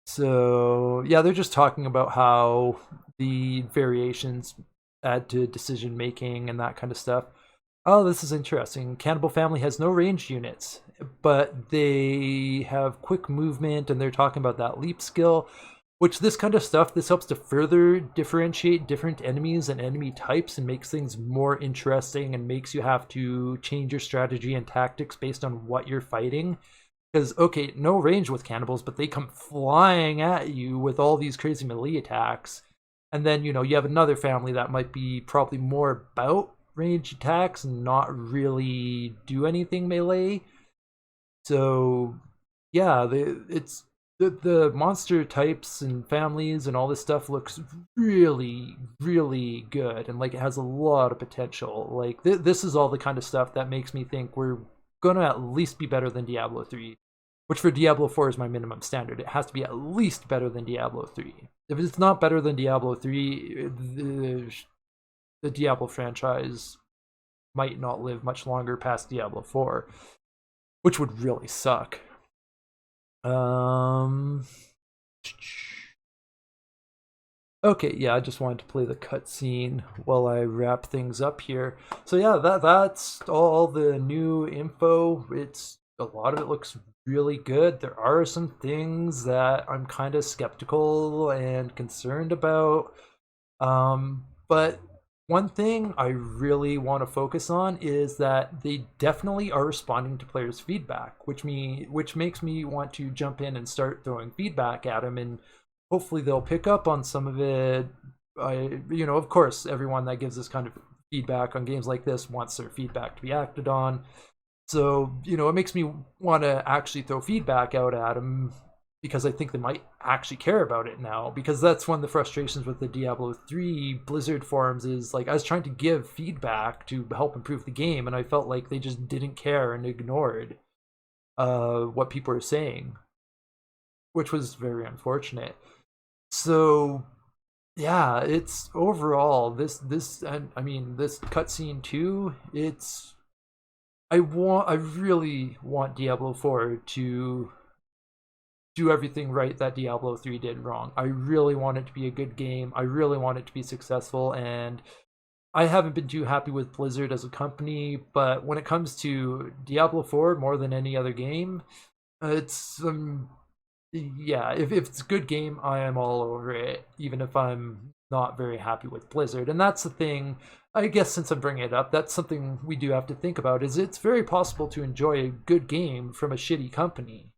So yeah, they're just talking about how the variations add to decision making and that kind of stuff. Oh, this is interesting. Cannibal family has no ranged units, but they have quick movement, and they're talking about that leap skill, which this kind of stuff, this helps to further differentiate different enemies and enemy types and makes things more interesting and makes you have to change your strategy and tactics based on what you're fighting. Because, okay, no range with cannibals, but they come flying at you with all these crazy melee attacks. And then, you have another family that might be probably more about range attacks and not really do anything melee. So, yeah, the monster types and families and all this stuff looks really, really good, and like it has a lot of potential. Like this is all the kind of stuff that makes me think we're gonna at least be better than Diablo 3, which for Diablo 4 is my minimum standard. It has to be at least better than Diablo 3. If it's not better than Diablo 3, the Diablo franchise might not live much longer past Diablo 4, which would really suck. Okay, yeah, I just wanted to play the cutscene while I wrap things up here. So yeah, that's all the new info. It's a lot of it looks really good. There are some things that I'm kind of skeptical and concerned about. But one thing I really want to focus on is that they definitely are responding to players' feedback, which makes me want to jump in and start throwing feedback at them, and hopefully they'll pick up on some of it. Of course, everyone that gives this kind of feedback on games like this wants their feedback to be acted on. So, it makes me want to actually throw feedback out at them, because I think they might actually care about it now. Because that's one of the frustrations with the Diablo 3 Blizzard forums is, like, I was trying to give feedback to help improve the game, and I felt like they just didn't care and ignored what people were saying, which was very unfortunate. So yeah, it's overall this cutscene too. I really want Diablo 4 to do everything right that Diablo 3 did wrong. I really want it to be a good game. I really want it to be successful, and I haven't been too happy with Blizzard as a company, but when it comes to Diablo 4 more than any other game, it's yeah, if it's a good game, I am all over it, even if I'm not very happy with Blizzard. And that's the thing, I guess since I'm bringing it up, that's something we do have to think about, is it's very possible to enjoy a good game from a shitty company.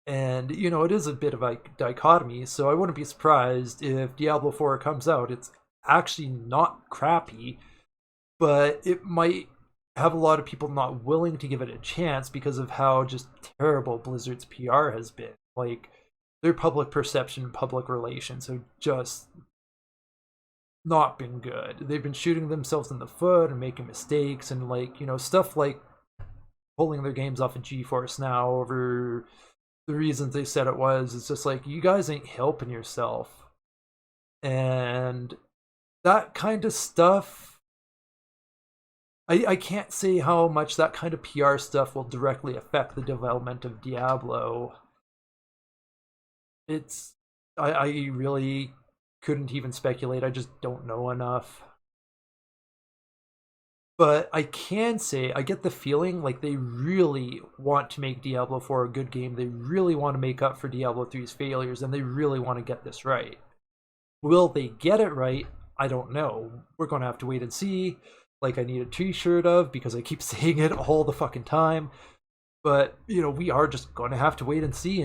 And, it is a bit of a dichotomy, so I wouldn't be surprised if Diablo 4 comes out. It's actually not crappy, but it might have a lot of people not willing to give it a chance because of how just terrible Blizzard's PR has been. Like, their public perception and public relations have just not been good. They've been shooting themselves in the foot and making mistakes, and stuff like pulling their games off of GeForce Now over the reasons they said it was. It's just like, you guys ain't helping yourself. And that kind of stuff, I can't say how much that kind of PR stuff will directly affect the development of Diablo. It's I really couldn't even speculate. I just don't know enough. But I can say I get the feeling like they really want to make Diablo 4 a good game. They really want to make up for Diablo 3's failures, and they really want to get this right. Will they get it right? I don't know. We're going to have to wait and see. Like, I need a t-shirt of, because I keep saying it all the fucking time. But, we are just going to have to wait and see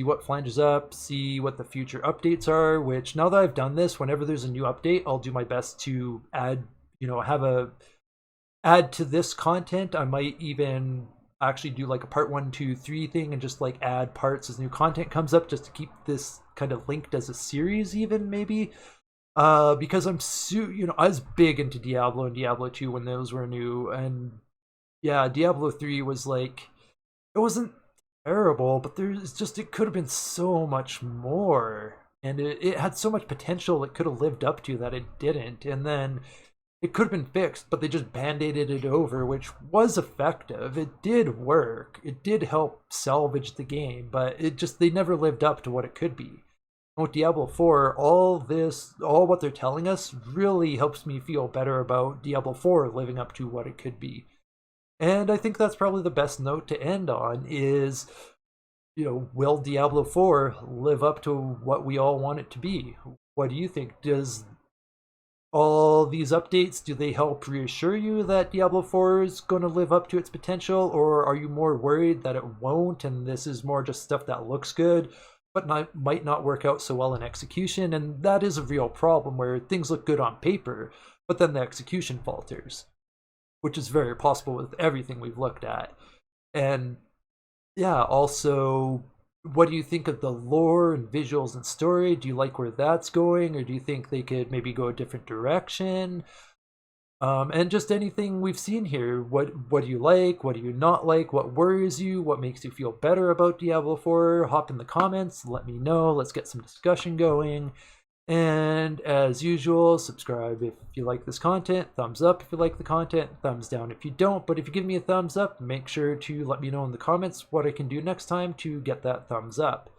what Flange is up, see what the future updates are, which now that I've done this, whenever there's a new update, I'll do my best to add to this content. I might even actually do like a part 1, 2, 3 thing and just like add parts as new content comes up, just to keep this kind of linked as a series, even maybe. Because I was big into Diablo and Diablo 2 when those were new, and yeah, Diablo 3 was like, it wasn't terrible, but it could have been so much more, and it had so much potential it could have lived up to that it didn't. And then it could have been fixed, but they just band-aided it over, which was effective. It did work. It did help salvage the game, but they never lived up to what it could be. And with Diablo 4, all what they're telling us really helps me feel better about Diablo 4 living up to what it could be. And I think that's probably the best note to end on is, will Diablo 4 live up to what we all want it to be? What do you think? Does all these updates, do they help reassure you that Diablo 4 is going to live up to its potential, or are you more worried that it won't and this is more just stuff that looks good but might not work out so well in execution? And that is a real problem, where things look good on paper but then the execution falters, which is very possible with everything we've looked at. And yeah, also, what do you think of the lore and visuals and story? Do you like where that's going, or do you think they could maybe go a different direction? And just anything we've seen here. What do you like? What do you not like? What worries you? What makes you feel better about Diablo 4? Hop in the comments, let me know. Let's get some discussion going. And as usual, subscribe if you like this content, thumbs up if you like the content, thumbs down if you don't. But if you give me a thumbs up, make sure to let me know in the comments what I can do next time to get that thumbs up.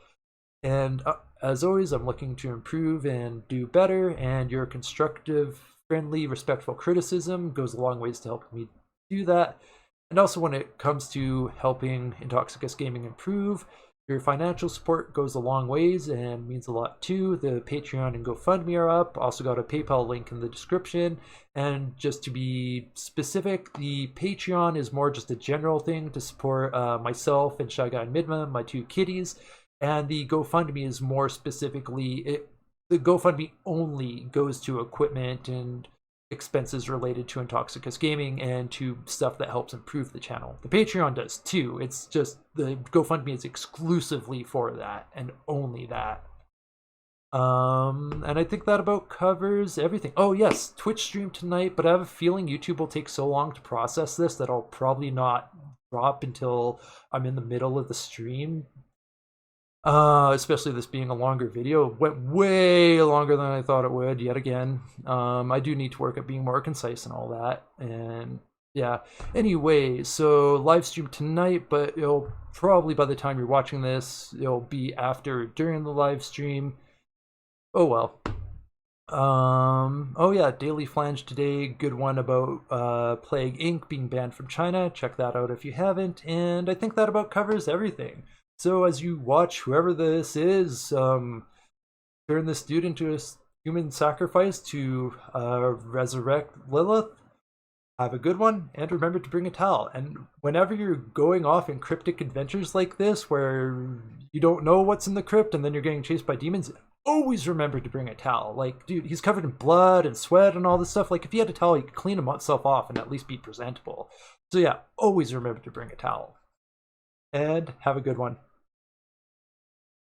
And as always, I'm looking to improve and do better, and your constructive, friendly, respectful criticism goes a long ways to helping me do that. And also, when it comes to helping Intoxicus Gaming improve, your financial support goes a long ways and means a lot too. The Patreon and GoFundMe are up. Also got a PayPal link in the description. And just to be specific, the Patreon is more just a general thing to support myself and Shy Guy and Midma, my two kitties. And the GoFundMe is more specifically, the GoFundMe only goes to equipment and expenses related to Intoxicus Gaming and to stuff that helps improve the channel. The Patreon does too. It's just the GoFundMe is exclusively for that and only that. And I think that about covers everything. Oh yes, Twitch stream tonight, but I have a feeling YouTube will take so long to process this that I'll probably not drop until I'm in the middle of the stream. Especially this being a longer video. It went way longer than I thought it would, yet again. I do need to work at being more concise and all that. And Yeah. Anyway, so live stream tonight, but it'll probably by the time you're watching this, it'll be after during the live stream. Oh well. Oh yeah, Daily Flange today, good one about Plague Inc. being banned from China. Check that out if you haven't. And I think that about covers everything. So as you watch whoever this is, turn this dude into a human sacrifice to resurrect Lilith. Have a good one, and remember to bring a towel. And whenever you're going off in cryptic adventures like this, where you don't know what's in the crypt and then you're getting chased by demons, always remember to bring a towel. Like, dude, he's covered in blood and sweat and all this stuff. Like, if he had a towel, he could clean himself off and at least be presentable. So yeah, always remember to bring a towel. And have a good one.